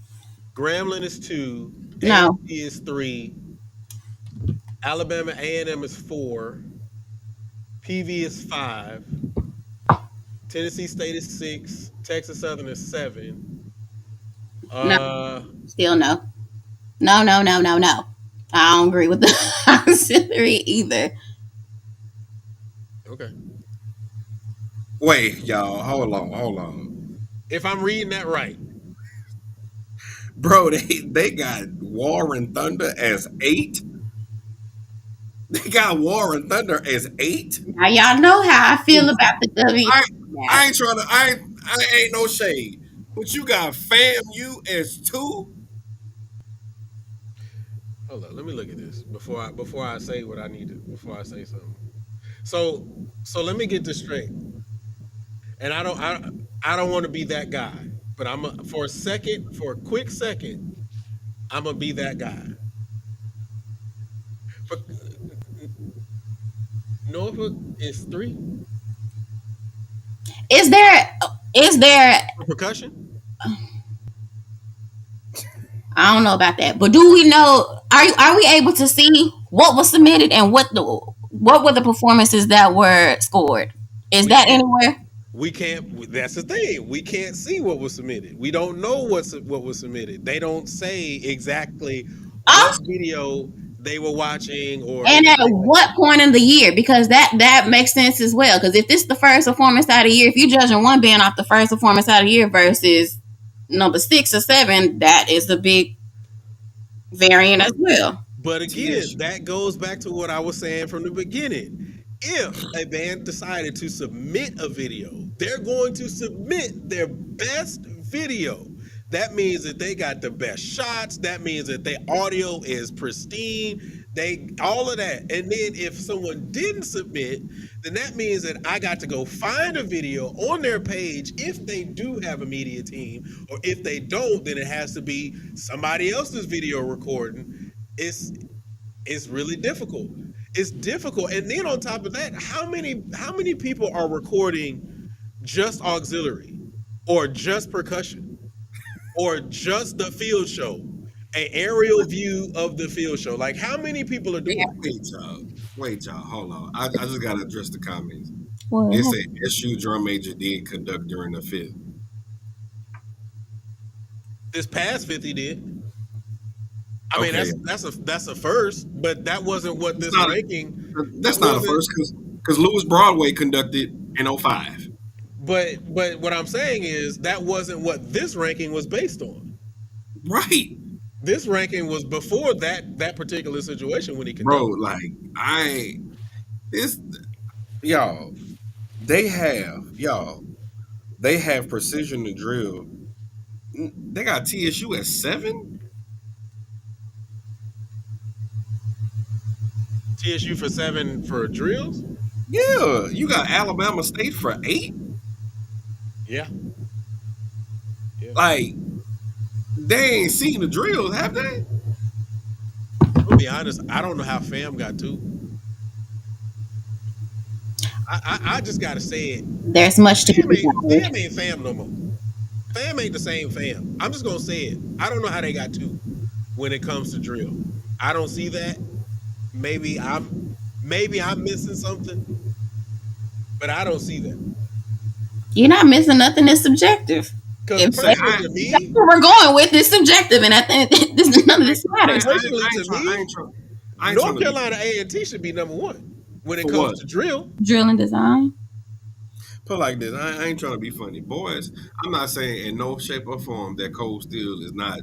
Grambling is two, No, A&T is three, Alabama A&M is four, PV is five, Tennessee State is six, Texas Southern is seven. no, Uh, still no. No, no, no, no, no. I don't agree with the auxiliary either. okay. Wait, y'all. Hold on. If I'm reading that right, Bro, they got War and Thunder as 8. They got War and Thunder as 8. Now y'all know how I feel about the W. I Yeah. I ain't trying to I ain't no shade. But you got FAMU as 2? hold on. Let me look at this before I say what I need to before I say something. So let me get this straight. And I don't want to be that guy, but for a quick second, I'm gonna be that guy. For Norfolk is three Is there? Is there? for percussion. I don't know about that, but do we know? Are we able to see what was submitted and what were the performances that were scored? Is We that can't. anywhere? We can't. That's the thing. We can't see what was submitted. We don't know what was submitted. They don't say exactly what Oh, video they were watching or and at anything like that. what point in the year? Because that makes sense as well. Because if this is the first performance out of the year, if you're judging one band off the first performance out of the year versus number 6 or 7, that is a big variant as well. But again, TSU. that goes back to what I was saying from the beginning. If a band decided to submit a video, they're going to submit their best video. That means that they got the best shots. That means that their audio is pristine. They all of that. And then if someone didn't submit, then that means that I got to go find a video on their page if they do have a media team, or if they don't, then it has to be somebody else's video recording. It's it's really difficult. It's difficult. And then on top of that, how many people are recording just auxiliary? or just percussion, or just the field show, an aerial view of the field show. Like, how many people are doing it? Wait, y'all. Wait, y'all. Hold on. I just gotta address the comments. It What? said SU drum major did conduct during the fifth. This past 50 did. I mean, Okay, that's a first, but that wasn't what it's this not. ranking. That's That not a wasn't. first because Lewis Broadway conducted in '05. But what I'm saying is that wasn't what this ranking was based on. Right, This ranking was before that particular situation when he bro. conducted. Like I this y'all. Y'all. They have precision to drill. They got TSU at 7. TSU for 7 for drills. Yeah, you got Alabama State for 8. Yeah, yeah. Like they ain't seen the drills, have they? I'm gonna be honest. I don't know how Fam got 2. I just gotta say it. There's much to be Fam desired. ain't Fam no more. Fam ain't the same Fam. I'm just gonna say it. I don't know how they got 2 when it comes to drill. I don't see that. Maybe I'm maybe I'm missing something, but I don't see that. You're not missing nothing. It's subjective. Because If Say personally I to that's me, what we're going with, it's subjective, and I think none of this matters. personally I ain't to trying I me, ain't trying I ain't trying North to be Carolina A&T should be number 1 when it for comes what? to drill. Drill and design. Put like this. I ain't trying to be funny. Boys, I'm not saying in no shape or form that Cold Steel is not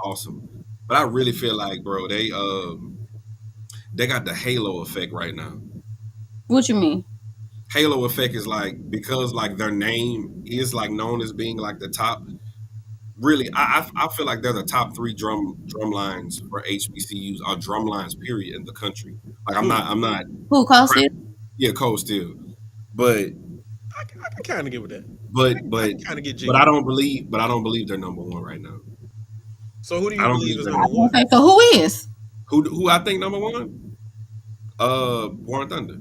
awesome. But I really feel like, bro, they got the halo effect right now. What you mean? Halo effect is like because like their name is like known as being like the top. Really, I feel like they're the top 3 drum lines for HBCUs or drum lines period in the country. Like Who? I'm not Who calls it? yeah, Cold Steel, but I can kind of get with that. but I but can kind of get but jiggy with that. I don't believe they're number 1 right now. So who do I you don't believe believe is they're number number 1. one? Okay, so who is? Who I think number 1? Warren Thunder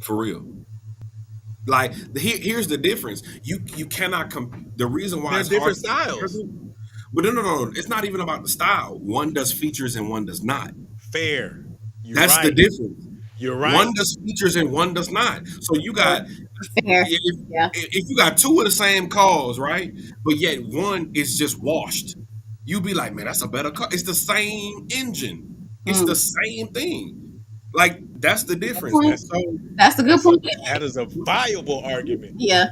for real. Like here's the difference. You cannot the reason why They're it's hard different to compare styles. them. But no. It's not even about the style. One does features and one does not. Fair. You're That's the right. difference. You're One right. does features and one does not. So you Oh, got fair. Yeah. if you got 2 of the same cars, right? But yet one is just washed. You be like, man, that's a better car. It's the same engine. It's the Mm. same thing. Like that's the Good difference. point. That's So, That's a good point. that is a viable argument. Yeah.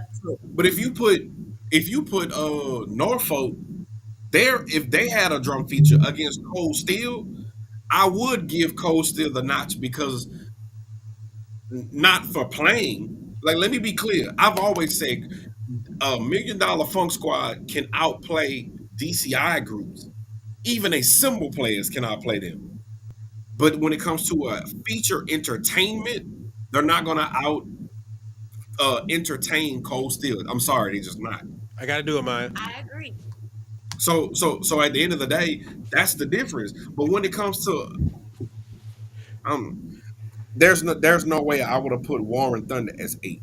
but if you put Norfolk there, if they had a drum feature against Cold Steel, I would give Cold Steel the notch because not for playing. Like, let me be clear. I've always said $1 Million Funk Squad can outplay DCI groups. Even a cymbal players can outplay them. But when it comes to a feature entertainment, they're not going to out entertain Cold Steel. I'm sorry, they're just not. I got to do it, man. I agree. So at the end of the day, that's the difference. But when it comes to um, there's no way I would have put Warren Thunder as 8,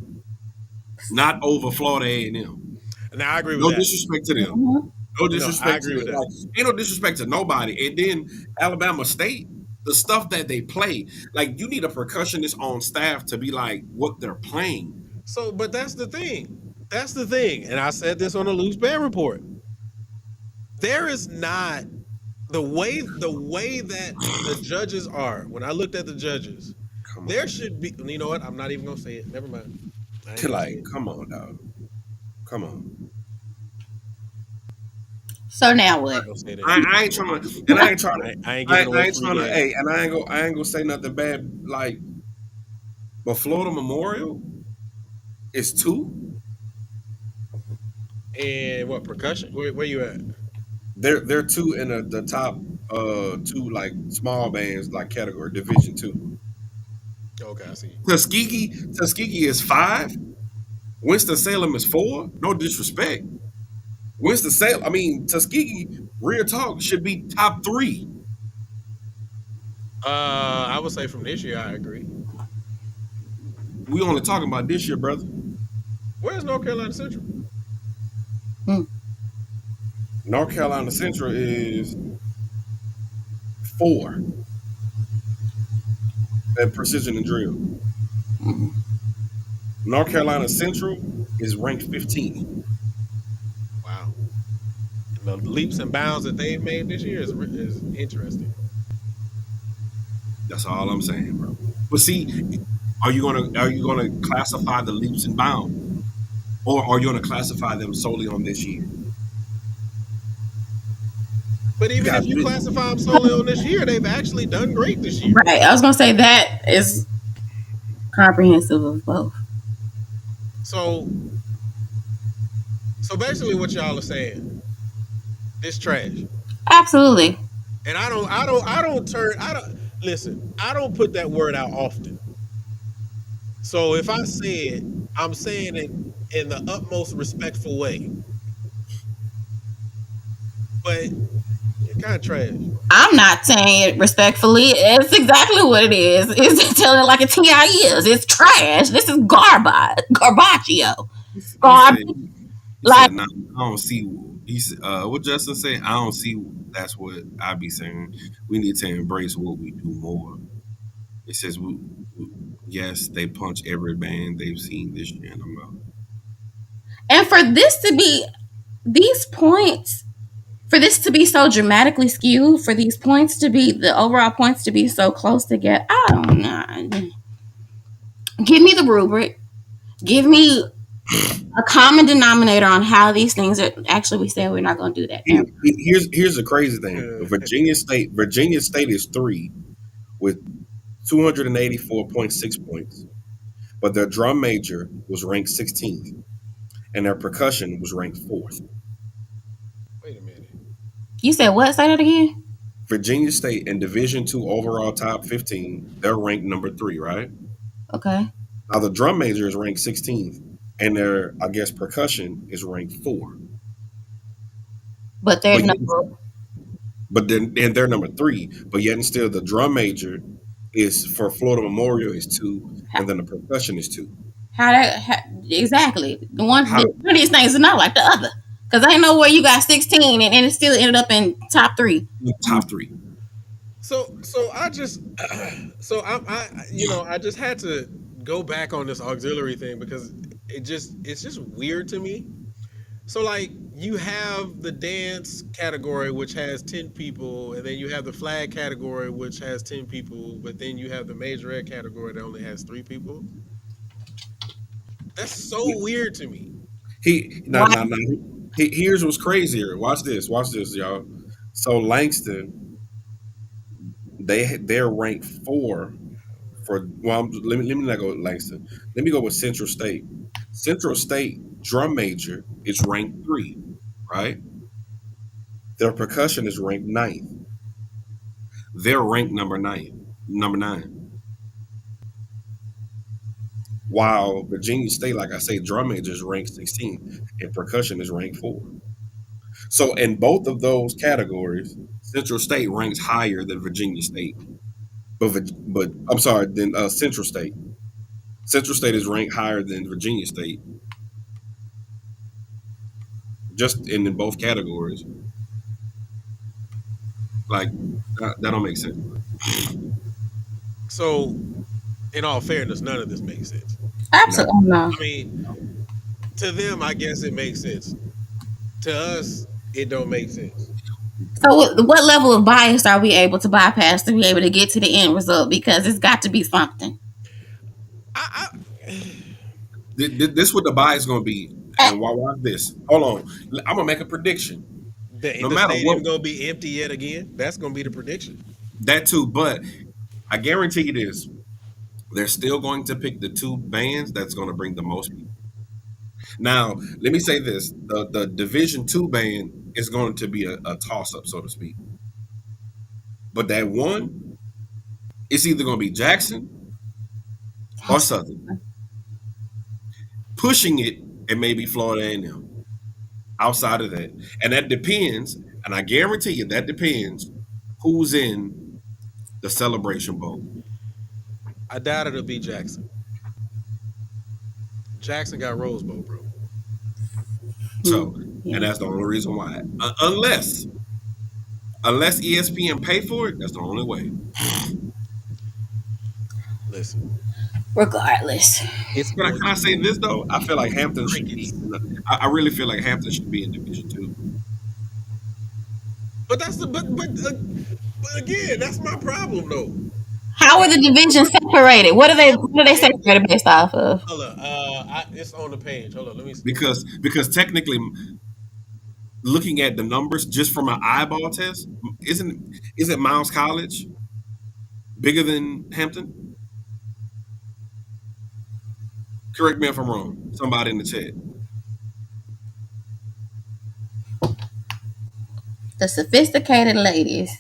not over Florida A&M. Now I agree with No that. disrespect to them. Mm-hmm. No No, I disrespect to agree with them. that. Like, ain't no disrespect to nobody. And then Alabama State, the stuff that they play, like you need a percussionist on staff to be like what they're playing. So, but that's the thing. That's the thing. And I said this on the loose band report. There is not the way that the judges are. When I looked at the judges, Come there on, should be. You know what? I'm not even gonna say it. Never mind. I ain't gonna say like it. come on, dog. Come on. So now I'm what? not gonna say that. I ain't trying to, and I ain't trying to, I ain't giving I away ain't free trying to, game. hey, and I ain't gonna say nothing bad. Like, but Florida Memorial is 2. And what percussion? Where you at? They're 2 in the top 2 like small bands like category Division 2. Okay, I see. Tuskegee is 5. Winston Salem is 4. No disrespect. Winston Salem, I mean Tuskegee, real talk should be top 3. I would say from this year, I agree. We only talking about this year, brother. Where's North Carolina Central? Mm. North Carolina Central is 4 at precision and drill. North Carolina Central is ranked 15th. Wow. The leaps and bounds that they've made this year is interesting. That's all I'm saying, bro. But see, are you gonna classify the leaps and bounds, or are you gonna classify them solely on this year? But You even got if you classify them solely on this year, they've actually done great this year. Right. I was gonna say that is comprehensive of both. So so basically what y'all are saying, this trash. Absolutely. And I don't listen, I don't put that word out often. So if I say it, I'm saying it in the utmost respectful way. But you're kind of trash. I'm not saying it respectfully. It's exactly what it is. It's telling it like a TI is. It's trash. This is garbage. Garbaggio. he said Garbage. he Like, said nah, I don't see. He said, what Justin said. I don't see. That's what I be saying. We need to embrace what we do more. It says yes, they punch every band they've seen this year in the mouth. and for this to be these points, for this to be so dramatically skewed, for these points to be the overall points to be so close together, I don't know. Give me the rubric. Give me a common denominator on how these things are. Actually, we said we're not going to do that. Here's the crazy thing. Virginia State is 3 with 284.6 points, but their drum major was ranked 16th, and their percussion was ranked 4th. Wait a minute. You said what? Say that again. Virginia State in Division Two overall top 15, they're ranked number 3, right? Okay. Now the drum major is ranked 16th, and their I guess percussion is ranked 4. But they're But yet, number. but then and they're number 3, but yet and still the drum major is for Florida Memorial is 2, and then the percussion is 2. How that exactly How one of these things is not like the other because I know where you got 16 and it still ended up in top three. top 3? So I just so I just had to go back on this auxiliary thing because it's just weird to me. So like you have the dance category which has 10 people and then you have the flag category which has 10 people, but then you have the major ed category that only has 3 people. That's so weird to me. He no Why? no no. Here's what's crazier. Watch this, y'all. So Langston, they're ranked 4 for let me not go with Langston. Let me go with Central State. Central State drum major is ranked 3, right? Their percussion is ranked ninth. They're ranked number 9. While Virginia State, like I say, drum major is ranked 16th and percussion is ranked 4. So in both of those categories, Central State ranks higher than Virginia State. But I'm sorry, than Central State. Central State is ranked higher than Virginia State, just in both categories. Like that don't make sense. So in all fairness, none of this makes sense. No, Absolutely no. I mean, to them, I guess it makes sense. To us, it don't make sense. So what level of bias are we able to bypass to be able to get to the end result? Because it's got to be something. I this what the buy is going to be. And why watch this? Hold on, I'm gonna make a prediction. No the matter stadium what, gonna be empty yet again. That's gonna be the prediction. that too. But I guarantee you this: they're still going to pick the 2 bands that's going to bring the most people. Now, let me say this: the Division Two band is going to be a toss up, so to speak. But that one, it's either going to be Jackson or Southern. Pushing it, it may be Florida A&M. Outside of that, and that depends, and I guarantee you that depends who's in the Celebration Bowl. I doubt it'll be Jackson. Jackson got Rose Bowl, bro. So, and Yeah. that's the only reason why. Unless ESPN pay for it, that's the only way. Listen, Regardless. it's Can going I to say be this though? I feel like Hampton should be. crickets. I really feel like Hampton should be in Division Two But that's the but again, that's my problem though. How are the divisions separated? What are they Hampton, separated based off of? hold up, it's on the page. Hold on, let me. because technically, looking at the numbers just from an eyeball test, isn't Miles College bigger than Hampton? Correct me if I'm wrong. Somebody in the chat. The sophisticated ladies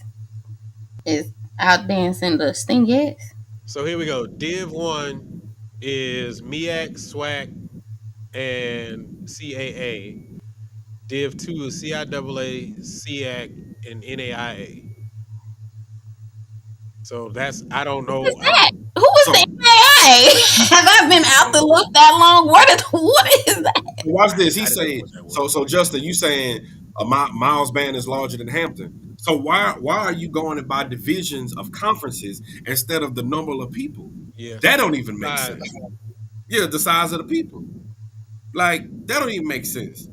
is out dancing the stingettes. So here we go. Div one is MEAC, SWAC, and CAA. Div two is CIAA, SEAC, and NAIA. So that's I don't Who is know. that? Who is So the AI? Have I been out the loop that long? What is that? watch this. He I didn't know said, what that so was. so Justin, you saying a Miles band is larger than Hampton. So why are you going by divisions of conferences instead of the number of people? Yeah, That don't even make sense. size. Yeah, the size of the people. Like that don't even make sense.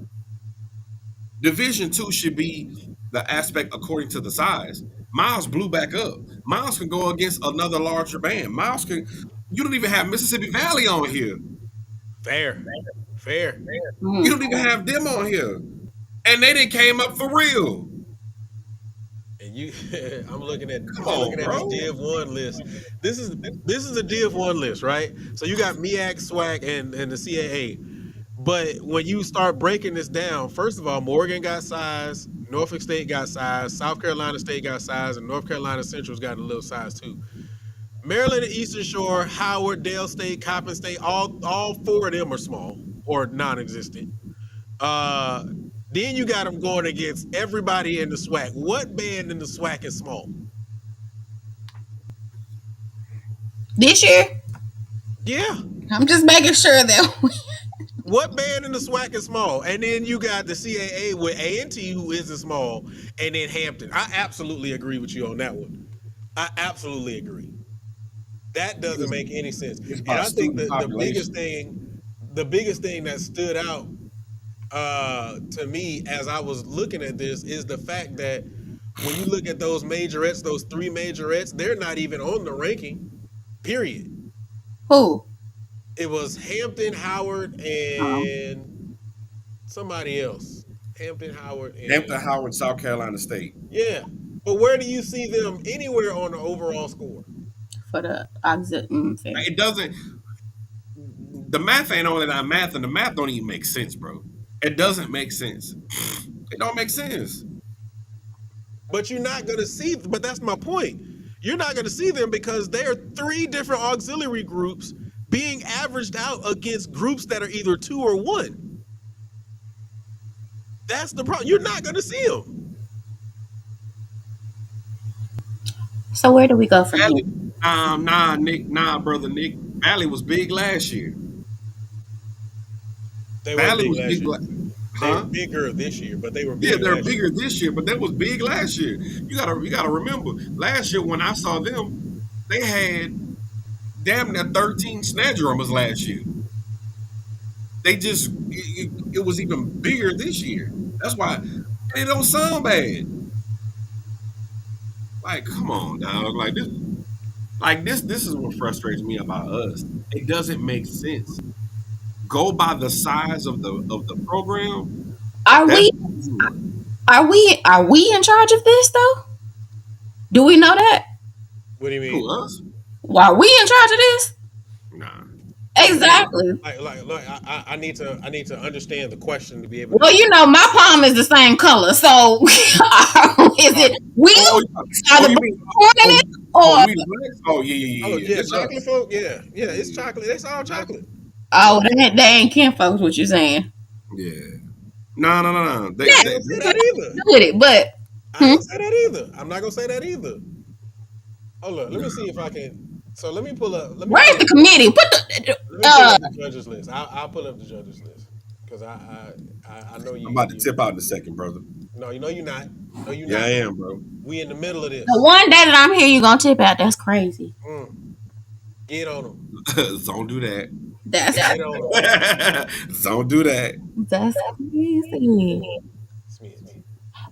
Division two should be the aspect according to the size. Miles blew back up. Miles can go against another larger band. Miles can. You don't even have Mississippi Valley on here. Fair, fair. You Mm. don't even have them on here, and they didn't came up for real. And you, Come I'm on, looking at this bro. Div one list. This is a Div one list, right? So you got MEAC, SWAC, and the CAA. But when you start breaking this down, first of all, Morgan got size, Norfolk State got size, South Carolina State got size, and North Carolina Central's got a little size too. Maryland and Eastern Shore, Howard, Dale State, Coppin State, all four of them are small or non-existent. Uh, then you got them going against everybody in the SWAC. What band in the SWAC is small? This year, Yeah. I'm just making sure that What band in the SWAC is small? And then you got the CAA with A&T, who isn't small, and then Hampton. I absolutely agree with you on that one. I absolutely agree. That doesn't It's, make any sense. it's And by I think student that population. the biggest thing that stood out to me as I was looking at this is the fact that when you look at those majorettes, those three majorettes, they're not even on the ranking. Period. who? It was Hampton, Howard, Um, and somebody else. Hampton, Howard, Hampton, and Howard, South Carolina State. yeah. But where do you see them anywhere on the overall score? for the fair. It doesn't. The math ain't only that math, and the math don't even make sense, bro. It doesn't make sense. It don't make sense. But you're not gonna see. But that's my point. You're not gonna see them because there are three different auxiliary groups being averaged out against groups that are either two or one. That's the problem. You're not gonna see them. So where do we go from here? Valley, Nick, brother Nick. Valley was big last year. They weren't Valley big was last big, year. They were huh? bigger this year, but they were Yeah, big they're last year. bigger this year, but that was big last year. You gotta remember last year when I saw them, they had damn near 13 snatch drummers last year. They just it was even bigger this year. That's why it don't sound bad. Like, come on, dog. This is what frustrates me about us. It doesn't make sense. Go by the size of the program. Are That's we what you want. are we in charge of this though? Do we know that? What do you Who mean? us? Why are we in charge of this? Nah. Exactly. I need to understand the question to be able Well, to. my palm is the same color, so is it we Oh, are oh, the you black mean in it, or we the blacks? Oh Oh yeah. yeah, It's chocolate us. folk. Yeah, yeah, it's Yeah, chocolate. It's all chocolate. oh they ain't kin folks? What you saying? yeah. No. I Yeah, ain't gonna say yeah, that either. with it, but I ain't gonna say that either. I'm not gonna say that either. Hold on, let me see Nah. if I can. So let me where's pull the up committee? Put the let me pull up the judges list. I'll pull up the judges list. Because I know I'm you. about to tip out in a second, brother. No, you know you're not. No, you're Yeah, I not. am, bro. We in the middle of The this. one day that I'm here, you gonna tip out. That's crazy. Mm, get on them. Don't do that. That's Get on them. Don't do that. that's crazy. Smidge.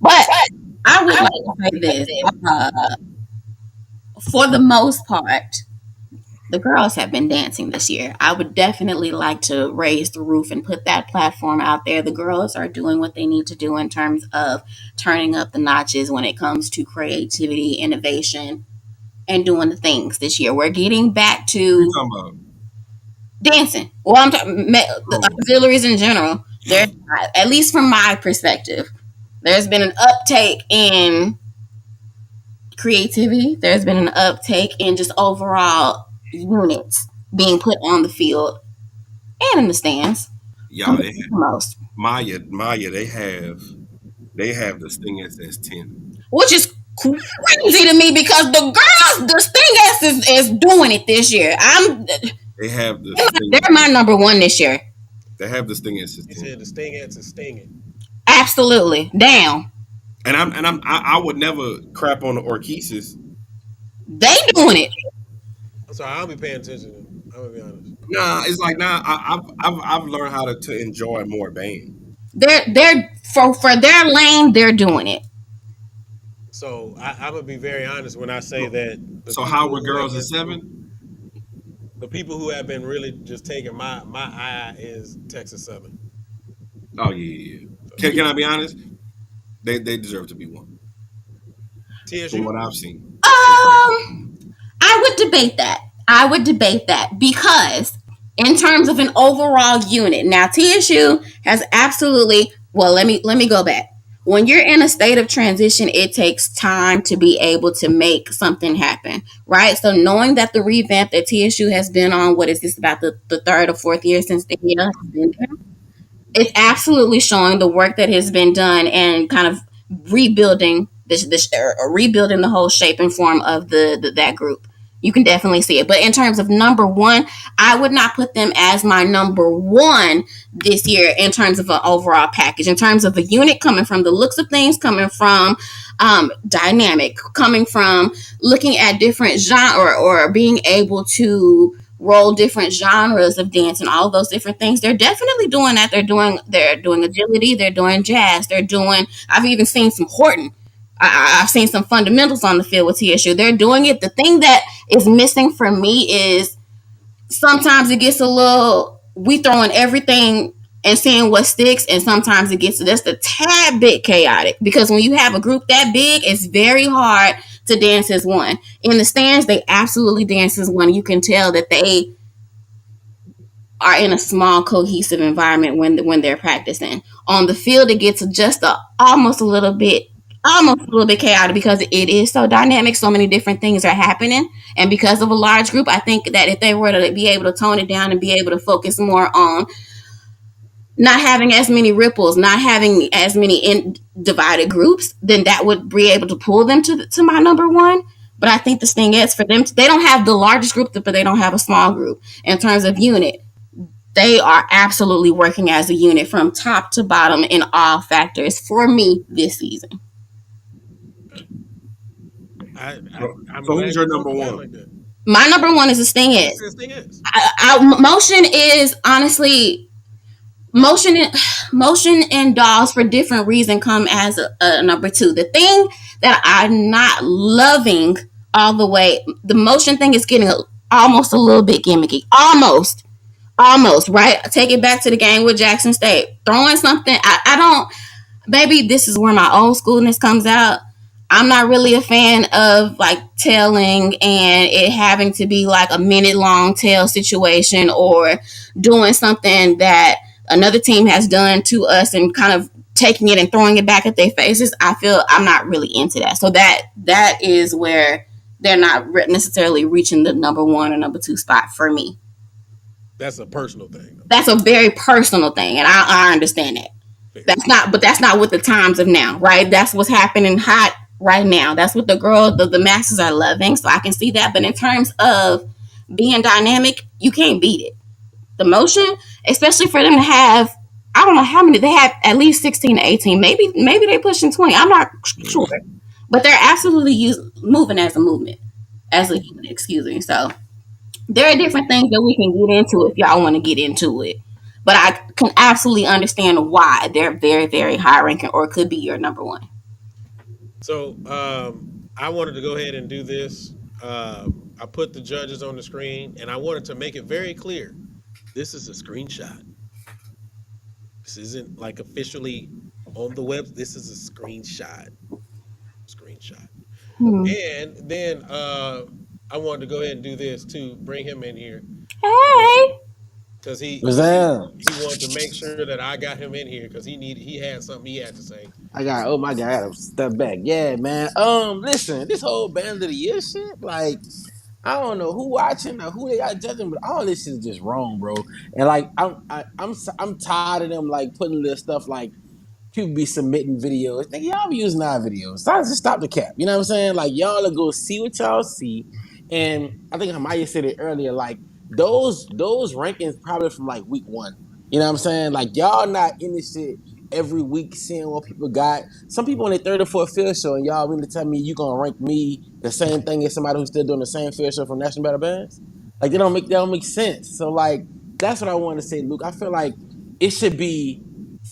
But I would like to say this. Uh, for the most part, the girls have been dancing this year. I would definitely like to raise the roof and put that platform out there. The girls are doing what they need to do in terms of turning up the notches when it comes to creativity, innovation, and doing the things this year. We're getting back What you to talking about? dancing. Well, I'm talking the Oh, auxiliaries in general. There, at least from my perspective, there's been an uptake in creativity. There's been an uptake in just overall units being put on the field and in the stands. y'all, First they and have foremost, Maya. They have the Sting SS10. which is crazy to me because the girls, the Sting is doing it this year. They have the They're Sting. my number one this year. They have the Sting He SS10. said the sting ants is stinging. Absolutely, down. I would never crap on the Orchesis. They doing it. I'm sorry, I don't be paying attention. I'm gonna be honest. Nah, it's like I've learned how to enjoy more band. They're for their lane. They're doing it. So I'm gonna be very honest when I say So, that so how were girls at 7? the people who have been really just taking my eye is Texas Southern. Oh yeah. Can I be honest? They deserve to be one from TSU. what I've seen. I would debate that. I would debate that because in terms of an overall unit, now TSU has absolutely well, let me go back. When you're in a state of transition, it takes time to be able to make something happen, right? So knowing that the revamp that TSU has been on, what is this about the third or fourth year since the year has been there? It's absolutely showing the work that has been done and kind of rebuilding this or rebuilding the whole shape and form of the that group. You can definitely see it. But in terms of number one, I would not put them as my number one this year in terms of an overall package. In terms of a unit coming from the looks of things, coming from dynamic, coming from looking at different genre or being able to roll different genres of dance and all of those different things. They're definitely doing that. They're doing agility. They're doing jazz. They're doing. I've even seen some Horton. I've seen some fundamentals on the field with TSU. They're doing it. The thing that is missing for me is sometimes it gets a little. We throwing everything and seeing what sticks, and sometimes it gets just a tad bit chaotic because when you have a group that big, it's very hard to dance as one. In the stands, they absolutely dance as one. You can tell that they are in a small cohesive environment when they're practicing. On the field, it gets just almost a little bit chaotic because it is so dynamic. So many different things are happening, and because of a large group, I think that if they were to be able to tone it down and be able to focus more on not having as many ripples, not having as many divided groups, then that would be able to pull them to my number one. But I think the thing is for them, they don't have the largest group, but they don't have a small group in terms of unit. They are absolutely working as a unit from top to bottom in all factors for me this season. I'm So glad who's your you broke number it down one? like that. My number one is the Sting He is. said Sting ants. Motion is honestly motion and dolls for different reason come as a number two. The thing that I'm not loving all the way, the motion thing is getting almost a little bit gimmicky. Almost, right? Take it back to the game with Jackson State. Throwing something, I don't, maybe this is where my old schoolness comes out. I'm not really a fan of like tailing and it having to be like a minute long tail situation or doing something that another team has done to us and kind of taking it and throwing it back at their faces. I feel I'm not really into that. So that is where they're not necessarily reaching the number one or number two spot for me. That's a personal thing. That's a very personal thing, and I understand that. That's not what the times of now, right? That's what's happening hot right now. That's what the girls, the masses are loving. So I can see that. But in terms of being dynamic, you can't beat it. The motion, especially for them to have, I don't know how many they have. At least 16 to 18. Maybe they pushing 20. I'm not sure, Mm. but they're absolutely moving as a movement, as a unit. Excuse me. So there are different things that we can get into if y'all want to get into it. But I can absolutely understand why they're very, very high ranking or could be your number one. So I wanted to go ahead and do this. I put the judges on the screen, and I wanted to make it very clear. This is a screenshot. This isn't like officially on the web. This is a screenshot. Screenshot. Hmm. And then I wanted to go ahead and do this too. Bring him in here because Hey. he What's because he that? he wanted to make sure that I got him in here because he had something he had to say. I got oh my god, I gotta step back. Yeah, man. Listen, this whole band of the year shit, like I don't know who watching or who they got judging, but all this shit is just wrong, bro. And like I'm tired of them like putting this stuff like people be submitting videos. Nigga, y'all be using our videos. So I just stop the cap. You know what I'm saying? Like y'all will go see what y'all see. And I think Hamaya said it earlier, like those rankings probably from like week one. You know what I'm saying? Like y'all not in this shit every week seeing what people got. Some people on their third or fourth field show and y'all really tell me you gonna rank me the same thing as somebody who's still doing the same field show from National Battle Bands. Like they don't make sense. So like that's what I want to say, Luke. I feel like it should be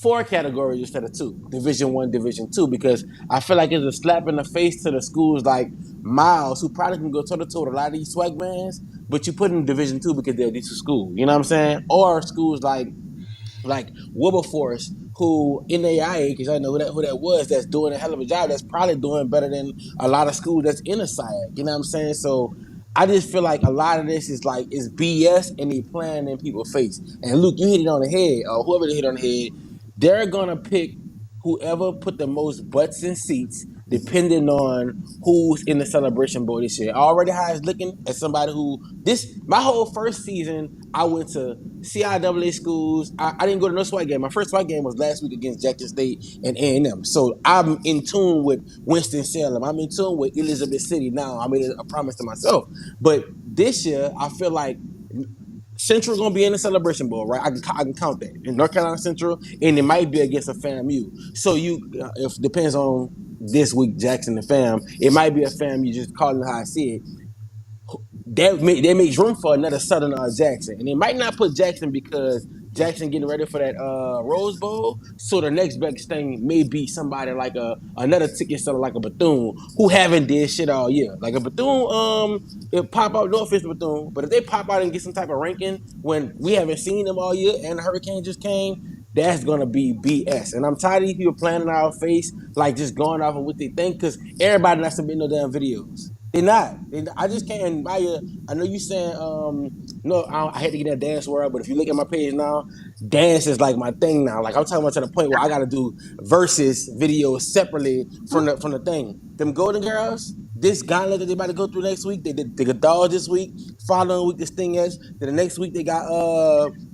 four categories instead of two, Division One, Division Two, because I feel like it's a slap in the face to the schools like Miles, who probably can go toe to toe with a lot of these swag bands, but you put in Division Two because they're a decent school. You know what I'm saying? Or schools like Wilberforce, who in the IA, because I know who that was, that's doing a hell of a job, that's probably doing better than a lot of schools that's in a SIAC. You know what I'm saying? So I just feel like a lot of this is like is BS and they playing in people's face. And Luke, you hit it on the head, or whoever hit on the head, they're gonna pick whoever put the most butts in seats, depending on who's in the celebration board this year. Already how it's looking as somebody who this my whole first season, I went to CIAA schools. I didn't go to no SWAT game. My first SWAT game was last week against Jackson State and A&M. So I'm in tune with Winston-Salem. I'm in tune with Elizabeth City now. I made a promise to myself. But this year, I feel like Central gonna be in the celebration bowl, right? I can count that in North Carolina Central, and it might be against a FAMU. So if depends on this week Jackson and Fam, it might be a FAMU just calling it how I see it that makes room for another Southern Jackson. And they might not put Jackson because Jackson getting ready for that Rose Bowl. So the next best thing may be somebody like another ticket seller like a Bethune who haven't did shit all year. Like a Bethune, it pop out, no offense to Bethune, but if they pop out and get some type of ranking when we haven't seen them all year and the hurricane just came, that's gonna be BS. And I'm tired of these people playing in our face, like just going off of what they think, because everybody not submitting no damn videos. They're not. I just can't. Maya, I know you saying no. I hate to get that dance world, but if you look at my page now, dance is like my thing now. Like I'm talking about to the point where I got to do versus videos separately from the thing. Them Golden Girls, this gauntlet that they about to go through next week. They did the Dodge this week. Following week, this thing is. Then the next week they got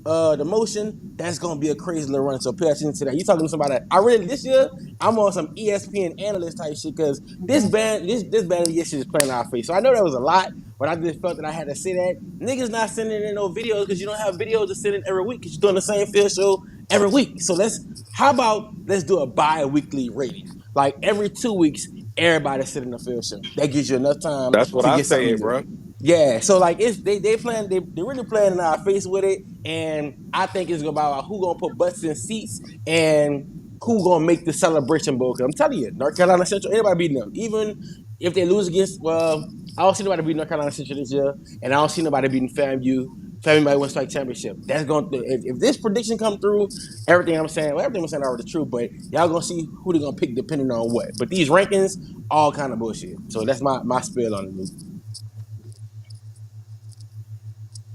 the motion. That's gonna be a crazy little run. So pay attention to that. You talking to somebody? I really this year I'm on some ESPN analyst type shit because this band of the year shit is playing in our face. So I know that was a lot, but I just felt that I had to say that niggas not sending in no videos because you don't have videos to send in every week because you're doing the same field show every week. So how about let's do a bi-weekly rating? Like every 2 weeks, everybody sit in the field show. That gives you enough time That's what to I get something said, to do. bro. Yeah, so like it's they playing they really playing in our face with it, and I think it's about who gonna put butts in seats and who gonna make the celebration bowl. Cause I'm telling you, North Carolina Central, anybody beating them, even if they lose against I don't see nobody beating North Carolina Central this year, and I don't see nobody beating FAMU. FAMU might win strike championship. That's going to if this prediction come through, everything I'm saying already true, but y'all gonna see who they gonna pick depending on what. But these rankings, all kind of bullshit. So that's my spiel on it.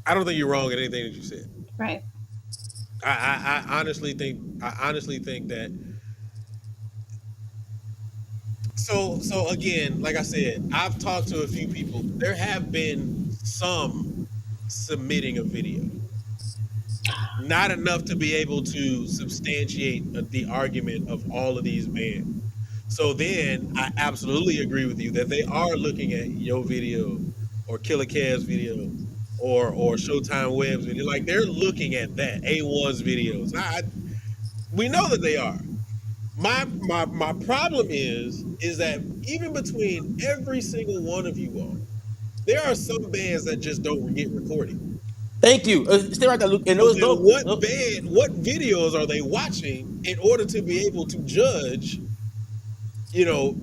I don't think you're wrong in anything that you said. Right. I honestly think that so again, like I said, I've talked to a few people. There have been some submitting a video. Not enough to be able to substantiate the argument of all of these bands. So then I absolutely agree with you that they are looking at your video or Killer Cav's video or Showtime Web's video. Like they're looking at that A1's videos. We know that they are. My problem is that even between every single one of you all, there are some bands that just don't get recorded. Thank you. Stay right there, Luke. And So those then no, what videos are they watching in order to be able to judge,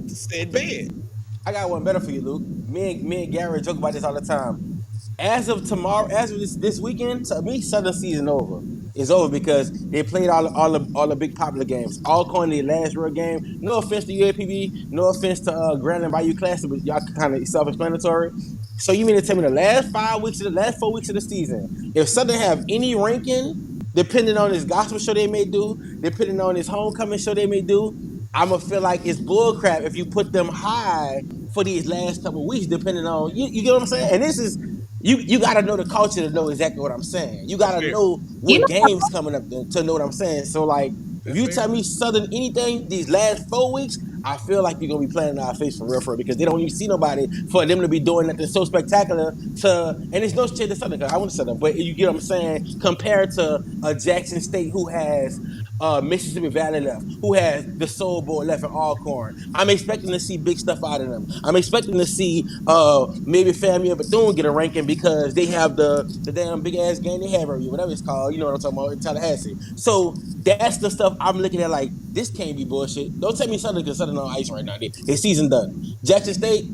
said band? I got one better for you, Luke. Me and Gary joke about this all the time. As of tomorrow, as of this weekend, to me, Southern season over. It's over because they played all the big popular games. All calling their last real game. No offense to UAPB, no offense to Grand and Bayou Classic, but y'all kind of self-explanatory. So you mean to tell me the last 5 weeks of the last 4 weeks of the season, if Southern have any ranking, depending on this gospel show they may do, depending on this homecoming show they may do, I'ma feel like it's bullcrap if you put them high for these last couple of weeks, depending on you get what I'm saying? And this is you gotta know the culture to know exactly what I'm saying. You That's gotta fair. know You what know, games coming up to know what I'm saying. So like if That's you fair. tell me Southern anything these last 4 weeks, I feel like you're gonna be playing in our face for real because they don't even see nobody for them to be doing nothing so spectacular to and it's no shit to Southern because I want to Southern, but you get what I'm saying, compared to a Jackson State who has Mississippi Valley left, who has the Soul Bowl left in Alcorn. I'm expecting to see big stuff out of them. I'm expecting to see maybe Family and Bethune get a ranking because they have the damn big ass game they have every year, whatever it's called. You know what I'm talking about in Tallahassee. So that's the stuff I'm looking at. Like this can't be bullshit. Don't tell me Southern because Southern on ice right now. Their season done. Jackson State,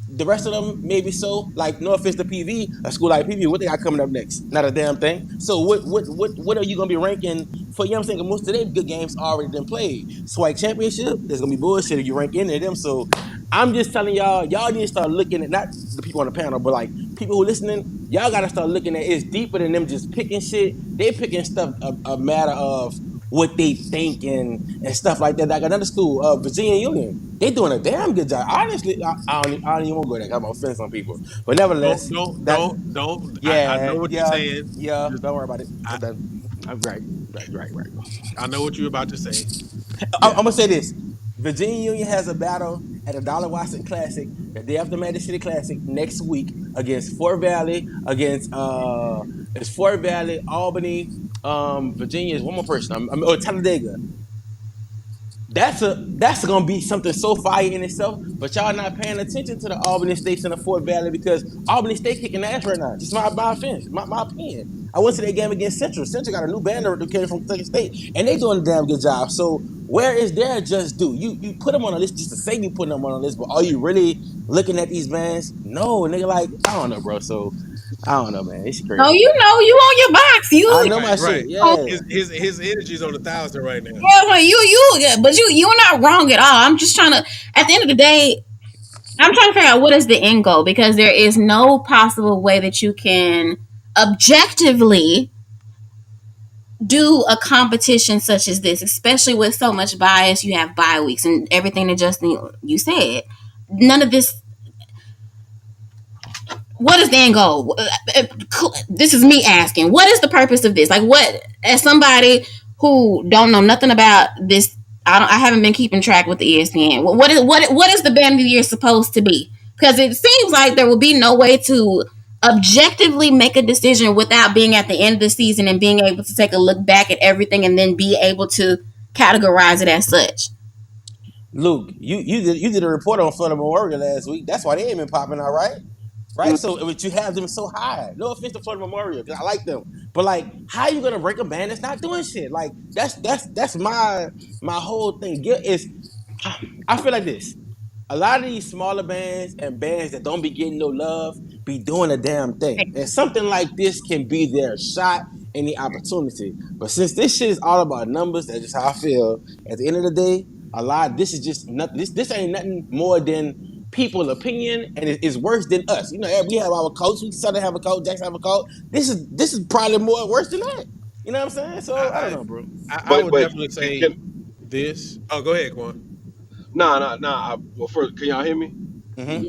the rest of them maybe so. Like no offense to PV, a school like PV, what they got coming up next? Not a damn thing. So what are you gonna be ranking for? You know what I'm saying? Most of their good games already been played. Swag championship, there's gonna be bullshit if you rank in them. So I'm just telling y'all need to start looking at not the people on the panel, but like people who listening. Y'all gotta start looking at it's deeper than them just picking shit. They picking stuff a matter of what they think and stuff like that. Like another school, Virginia Union, they doing a damn good job. Honestly, I don't even want to go there. I'm gonna offend some people, but Don't nevertheless, don't that don't don't. I yeah, know what you're yeah, saying. yeah. Just Don't worry about it. I I'm done. I'm right. I know what you're about to say. I'm Yeah. gonna say this: Virginia Union has a battle at a Dollar Watson Classic, the day after Magic City Classic next week against Fort Valley, against it's Fort Valley, Albany, Virginia is one more person. Talladega. That's gonna be something so fire in itself. But y'all not paying attention to the Albany States and the Fort Valley because Albany State kicking ass right now. Just my offense, my opinion. I went to that game against Central. Central got a new banner that came from Kentucky State, and they doing a damn good job. So where is their just due? You put them on a list just to say you putting them on a list, but are you really looking at these bands? No, nigga. Like I don't know, bro. So I don't know, man. It's no, crazy. you know, you on your box. I You, know Right. my Right. shit. Yeah. His energy's on 1,000 right now. yeah, well, yeah, but you're not wrong at all. I'm just trying to. At the end of the day, I'm trying to figure out what is the end goal because there is no possible way that you can objectively do a competition such as this, especially with so much bias. You have bye weeks and everything that Justin you said. None of this. What is the end goal? This is me asking. What is the purpose of this? Like, what as somebody who don't know nothing about this, I haven't been keeping track with the ESPN. What is the band of the year supposed to be? Because it seems like there will be no way to objectively make a decision without being at the end of the season and being able to take a look back at everything and then be able to categorize it as such. Luke, you did a report on Florida Memorial last week. That's why they ain't been popping out, right? Right? So but you have them so high. No offense to Florida Memorial, because I like them. But like, how are you gonna break a band that's not doing shit? Like that's my whole thing. Is I feel like this. A lot of these smaller bands and bands that don't be getting no love be doing a damn thing. And something like this can be their shot and the opportunity. But since this shit is all about numbers, that's just how I feel. At the end of the day, a lot this is just nothing. This ain't nothing more than people opinion, and it's worse than us. You know, we have our coach. We Southern have a coach. Jackson have a coach. This is probably more worse than that. You know what I'm saying? So I don't I know, bro. I But would definitely can, say this. Oh, go ahead, Quan. nah. Well, first, can y'all hear me? Mm-hmm.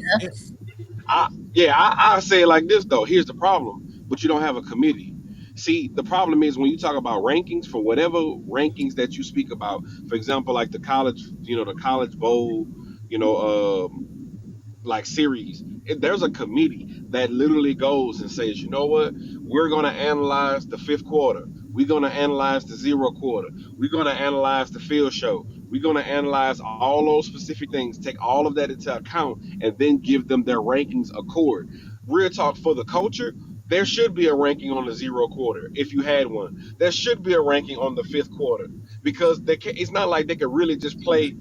Yeah. I say it like this though. Here's the problem, but you don't have a committee. See, the problem is when you talk about rankings for whatever rankings that you speak about. For example, like the college, the college bowl, you know, like series. There's a committee that literally goes and says, you know what, we're going to analyze the fifth quarter. We're gonna analyze the zero quarter. We're gonna analyze the field show. We're gonna analyze all those specific things, take all of that into account, and then give them their rankings accord. Real talk for the culture. There should be a ranking on the zero quarter if you had one. There should be a ranking on the fifth quarter because it's not like they could really just play,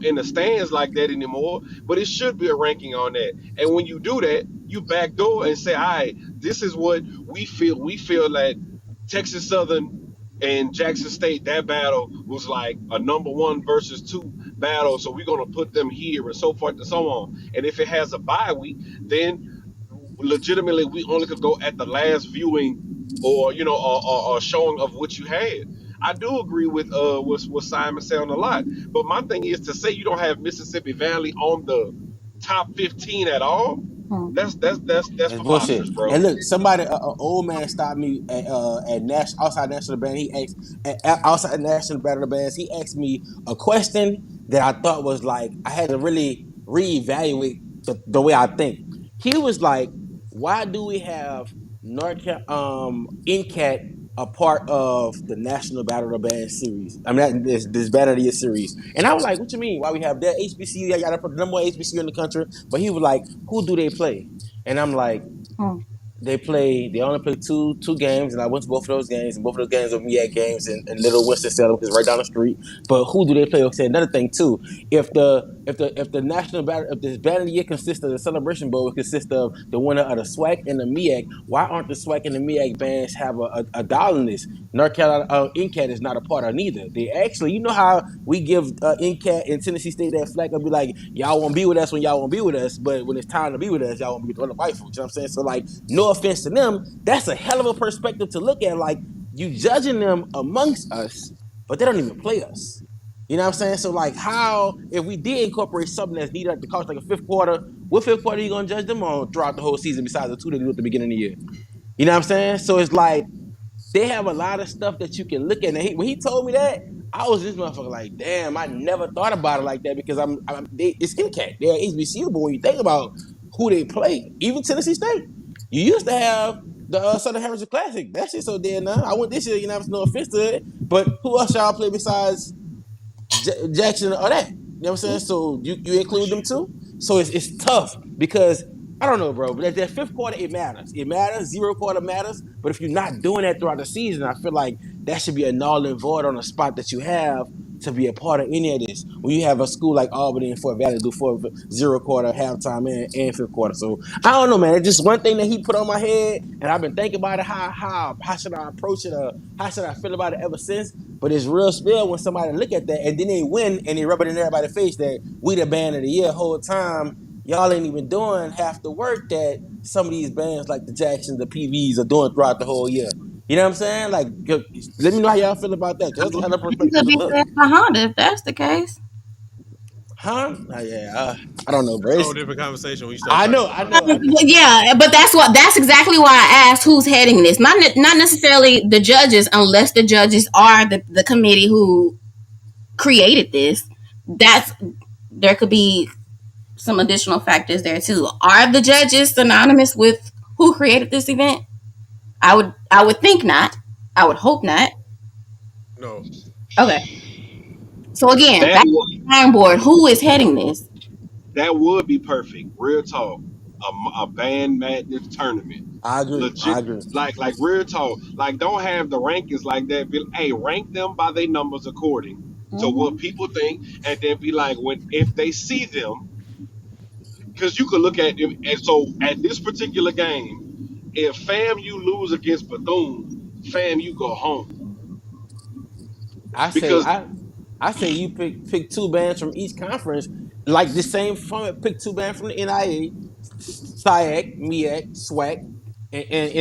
in the stands like that anymore. But it should be a ranking on that. And when you do that, you backdoor and say, "All right, this is what we feel. We feel that Texas Southern and Jackson State, that battle was like a number one versus two battle. So we're gonna put them here and so forth and so on. And if it has a bye week, then legitimately we only could go at the last viewing or or showing of what you had. I do agree with what Simon said on a lot, but my thing is to say you don't have Mississippi Valley on the top 15 at all. Hmm. That's It's bullshit. preposterous, bro. And look, somebody, old man, stopped me at outside national band. He asked outside national battle bands. He asked me a question that I thought was like I had to really reevaluate the way I think. He was like, "Why do we have NCAT a part of the National Battle of the Band series? I mean, this Battle of the Year series." And I was like, "What you mean? Why we have that HBCU? I got to put the number one HBCU in the country." But he was like, "Who do they play?" And I'm like, Hmm. they only play two games, and I went to both of those games, and both of those games were MEAC games in Little Winston-Salem, because right down the street. But who do they play? Okay, another thing too, if the national battle, if this battle of the year consists of the Celebration Bowl, it consists of the winner of the SWAC and the MEAC. Why aren't the SWAC and the MEAC bands have a dollar in this? North Carolina NCAT is not a part of neither. They actually, you know how we give NCAT and Tennessee State that flag and be like, y'all won't be with us when y'all won't be with us, but when it's time to be with us, y'all won't be with the other white folks. You know what I'm saying? So like, no offense to them, that's a hell of a perspective to look at. Like, you judging them amongst us, but they don't even play us. You know what I'm saying? So like, how if we did incorporate something that's needed at the cost like a fifth quarter, what fifth quarter are you gonna judge them on throughout the whole season besides the two they do at the beginning of the year? You know what I'm saying? So it's like they have a lot of stuff that you can look at. And when he told me that, I was this motherfucker like, damn, I never thought about it like that because it's NCAT. They're HBCU, but when you think about who they play, even Tennessee State, you used to have the Southern Heritage Classic. That shit so dead now. I went this year, no offense to it, but who else y'all play besides Jackson or that? You know what I'm saying? So you include them too. So it's tough because I don't know, bro. But at that fifth quarter, it matters. It matters. Zero quarter matters. But if you're not doing that throughout the season, I feel like that should be a null and void on a spot that you have to be a part of any of this. When you have a school like Albany and Fort Valley do zero quarter, halftime, and fifth quarter. So I don't know, man. It's just one thing that he put on my head, and I've been thinking about it. How should I approach it? How should I feel about it ever since? But it's real spill when somebody look at that and then they win and they rub it in everybody's face that we the band of the year whole time. Y'all ain't even doing half the work that some of these bands like the Jacksons, the PVs are doing throughout the whole year. You know what I'm saying? Like, let me know how y'all feel about that. Cause that's a hell of a You perspective could to be look. said for Honda if that's the case. Huh? Yeah, I don't know, bro. That's a whole different conversation when you start I talking know, about I Honda. know, I know. Yeah, but that's exactly why I asked who's heading this. Not necessarily the judges, unless the judges are the committee who created this. That's there could be some additional factors there too. Are the judges synonymous with who created this event? I would think not. I would hope not. No, Okay. So again, That back to would the drawing board. Who is heading this? that would be perfect. Real talk. A band madness tournament. I agree. Legit, I agree. like real talk. Like don't have the rankings like that. Hey, rank them by their numbers according to what Mm-hmm. people think, and then be like, when if they see them, because you could look at them. And so at this particular game, if FAMU lose against Bethune, FAMU go home I say because I I say you pick two bands from each conference, like the same format. Pick two bands from the NIA, SIAC, MEAC, SWAC, and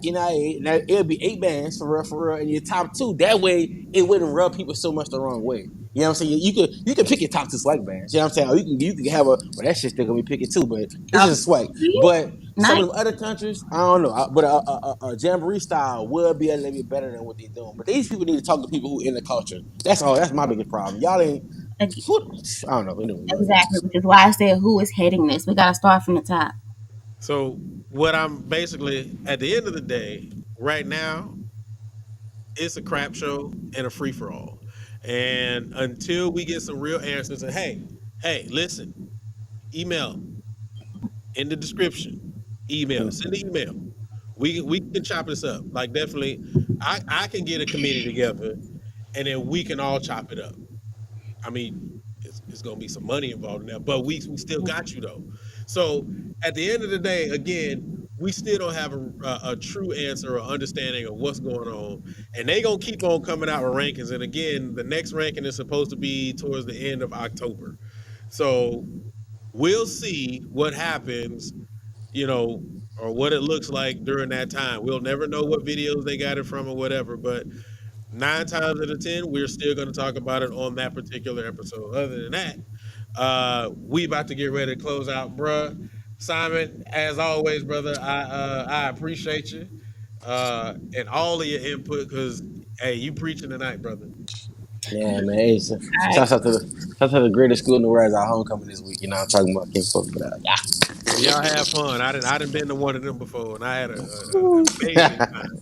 NIA. Now it'll be eight bands for real, and your top two. That way, it wouldn't rub people so much the wrong way. You know what I'm saying? You could pick your top two SWAC bands. You know what I'm saying? Or you can have a well that shit's still gonna be picking too, but it's just SWAC. Okay. But some Nice. of them other countries, I don't know. But a jamboree style would be a little bit better than what they're doing. But these people need to talk to people who in the culture. That's all. That's my biggest problem. Y'all ain't. Who, I don't know. Anyway, go ahead. Exactly, which is why I said who is heading this. We got to start from the top. so what I'm basically at the end of the day, right now, it's a crap show and a free for all. And until we get some real answers, and hey, listen, email in the description, email, send an email. We can chop this up. Like definitely, I can get a committee together, and then we can all chop it up. I mean, it's gonna be some money involved in that, but we still got you though. So at the end of the day, again, we still don't have a true answer or understanding of what's going on, and they gonna keep on coming out with rankings. And again, the next ranking is supposed to be towards the end of October. So we'll see what happens, you know, or what it looks like during that time. We'll never know what videos they got it from or whatever, but 9 times out of 10, we're still going to talk about it on that particular episode. Other than that, we about to get ready to close out, bruh. Simon, as always, brother, I appreciate you and all of your input because hey, you preaching tonight, brother. Yeah, man. Hey, All right. shouts out to the greatest school in the world as our homecoming this week. You know, I'm talking about King Fuck, but yeah. Well, y'all have fun. I didn't been to one of them before, and I had an amazing time.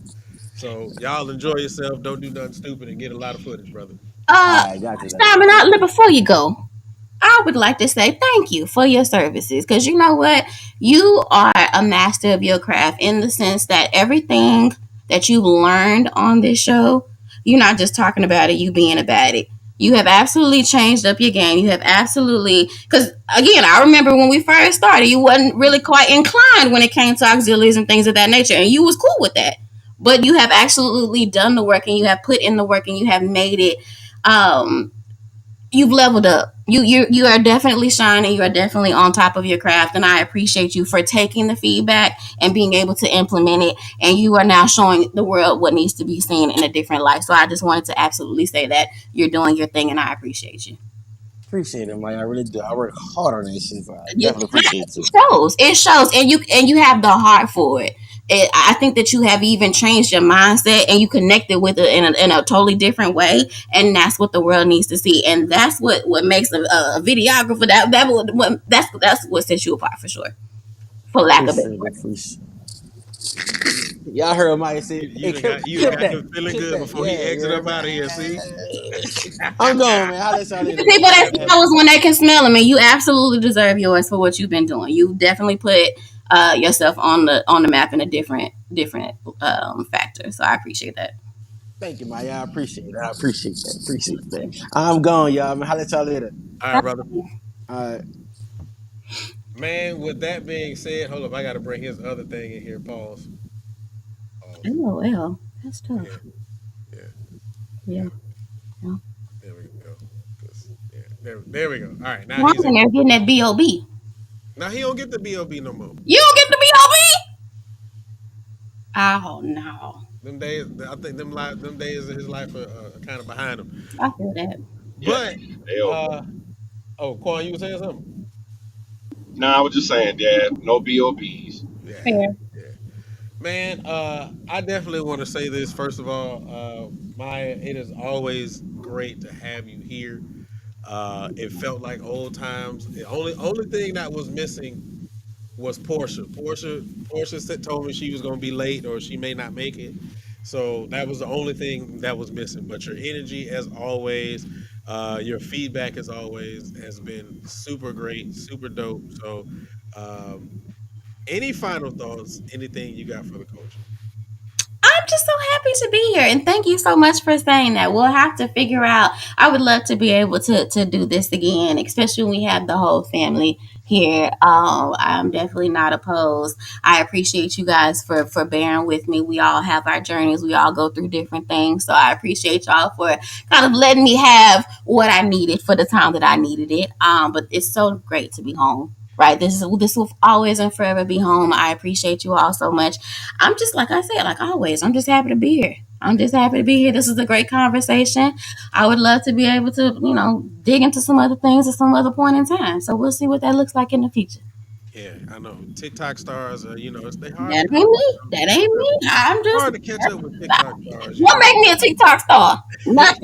So y'all enjoy yourself. Don't do nothing stupid, and get a lot of footage, brother. Uh, All right, got you, got you. Simon, before you go, I would like to say thank you for your services because you know what? You are a master of your craft in the sense that everything that you learned on this show, you're not just talking about it, you being about it. You have absolutely changed up your game. You have absolutely, because again, I remember when we first started, you wasn't really quite inclined when it came to auxiliaries and things of that nature, and you was cool with that. But you have absolutely done the work, and you have put in the work, and you have made it um, you've leveled up. You are definitely shining. You are definitely on top of your craft, and I appreciate you for taking the feedback and being able to implement it. And you are now showing the world what needs to be seen in a different light. So I just wanted to absolutely say that you're doing your thing, and I appreciate you. Appreciate it, man. I really do. I work hard on this shit, so I Yeah, definitely appreciate you. it shows, and you have the heart for it. I think that you have even changed your mindset and you connected with it in a totally different way, and that's what the world needs to see, and that's what makes a videographer that's what sets you apart for sure, for lack of better Appreciate it. word. Appreciate Y'all heard Maya say, hey, You done clip got that. him feeling Clip good that. before he Yeah, you exit heard up me? out of here. See, I'm going, man. Holla at y'all The later, people man. that smell us when they can smell them, and you absolutely deserve yours for what you've been doing. You definitely put yourself on the map in a different factor. So I appreciate that. Thank you, Maya. I appreciate it. I appreciate that. Appreciate that. I'm going, y'all, man. Holla at y'all later. all right, brother. All right. Man, with that being said, hold up, I got to bring his other thing in here. Pause. Pause. LOL. That's Yeah, tough. yeah, Yeah. yeah. Yeah. There we go. 'Cause, yeah, there we go. All right, now Well, he's I'm in in. there getting that BOB. Now he don't get the BOB no more. You don't get the BOB? Oh no. Them days, I think them days of his life are kind of behind him. I feel that. Yeah, But, they over. oh, Quan, you were saying something? Nah, I was just saying, Dad, no BOBs. Yeah, Fair. yeah. Man, I definitely want to say this first of all, Maya. It is always great to have you here. It felt like old times. The only thing that was missing was Portia. Portia told me she was going to be late or she may not make it. So that was the only thing that was missing. But your energy, as always, your feedback, as always, has been super great, super dope. So, um, any final thoughts? Anything you got for the culture? I'm just so happy to be here, and thank you so much for saying that. We'll have to figure out. I would love to be able to do this again, especially when we have the whole family here. I'm definitely not opposed. I appreciate you guys for bearing with me. We all have our journeys. We all go through different things, so I appreciate y'all for kind of letting me have what I needed for the time that I needed it. But it's so great to be home. Right, this will always and forever be home. I appreciate you all so much. I'm just like I said, like always. I'm just happy to be here. I'm just happy to be here. This is a great conversation. I would love to be able to, dig into some other things at some other point in time. So we'll see what that looks like in the future. Yeah, I know. TikTok stars, they hard to That come. ain't me. That ain't me. I'm just Hard to catch up with TikTok stars. what make me a TikTok star? Nothing.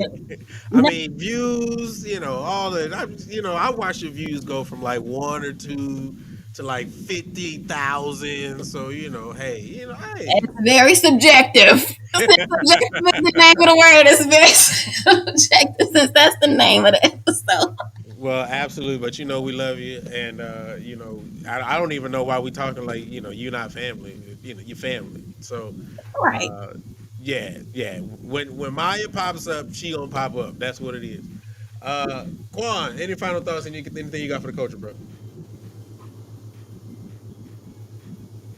I Nothing. mean, views, all that. I watch your views go from like one or two. to like 50,000. So hey, And it's very subjective. Subjective is the name of the word. It's very subjective since that's the name of the episode. well, absolutely. But we love you, and I don't even know why we talking like you're not family. You're family. So, Right. uh, yeah, yeah. When Maya pops up, she gonna pop up. That's what it is. Quan, any final thoughts? Anything you got for the culture, bro?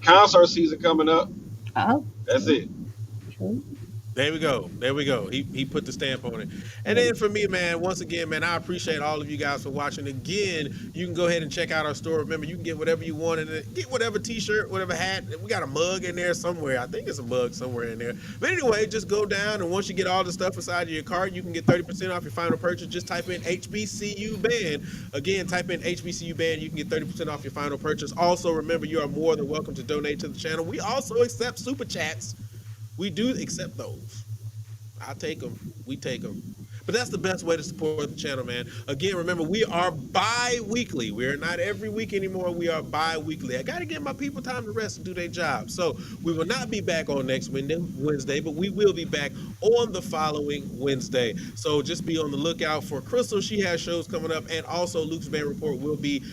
Concert season coming up. Oh, That's true, it. true. There we go. There we go. He put the stamp on it. And then for me, man, once again, man, I appreciate all of you guys for watching. Again, you can go ahead and check out our store. Remember, you can get whatever you want in it. Get whatever t-shirt, whatever hat. We got a mug in there somewhere. I think it's a mug somewhere in there. But anyway, just go down, and once you get all the stuff inside of your cart, you can get 30% off your final purchase. Just type in HBCU band. Again, type in HBCU band. You can get 30% off your final purchase. Also, remember, you are more than welcome to donate to the channel. We also accept super chats. We do accept those. I take them. We take them. But that's the best way to support the channel, man. Again, remember, we are bi-weekly. We are not every week anymore. We are bi-weekly. I got to give my people time to rest and do their job. So we will not be back on next Wednesday, but we will be back on the following Wednesday. So just be on the lookout for Crystal. She has shows coming up. And also Luke's Band Report will be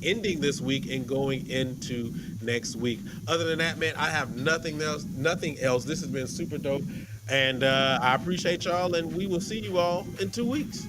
ending this week and going into next week. Other than that, man, I have nothing else. Nothing else. This has been super dope. And I appreciate y'all, and we will see you all in 2 weeks.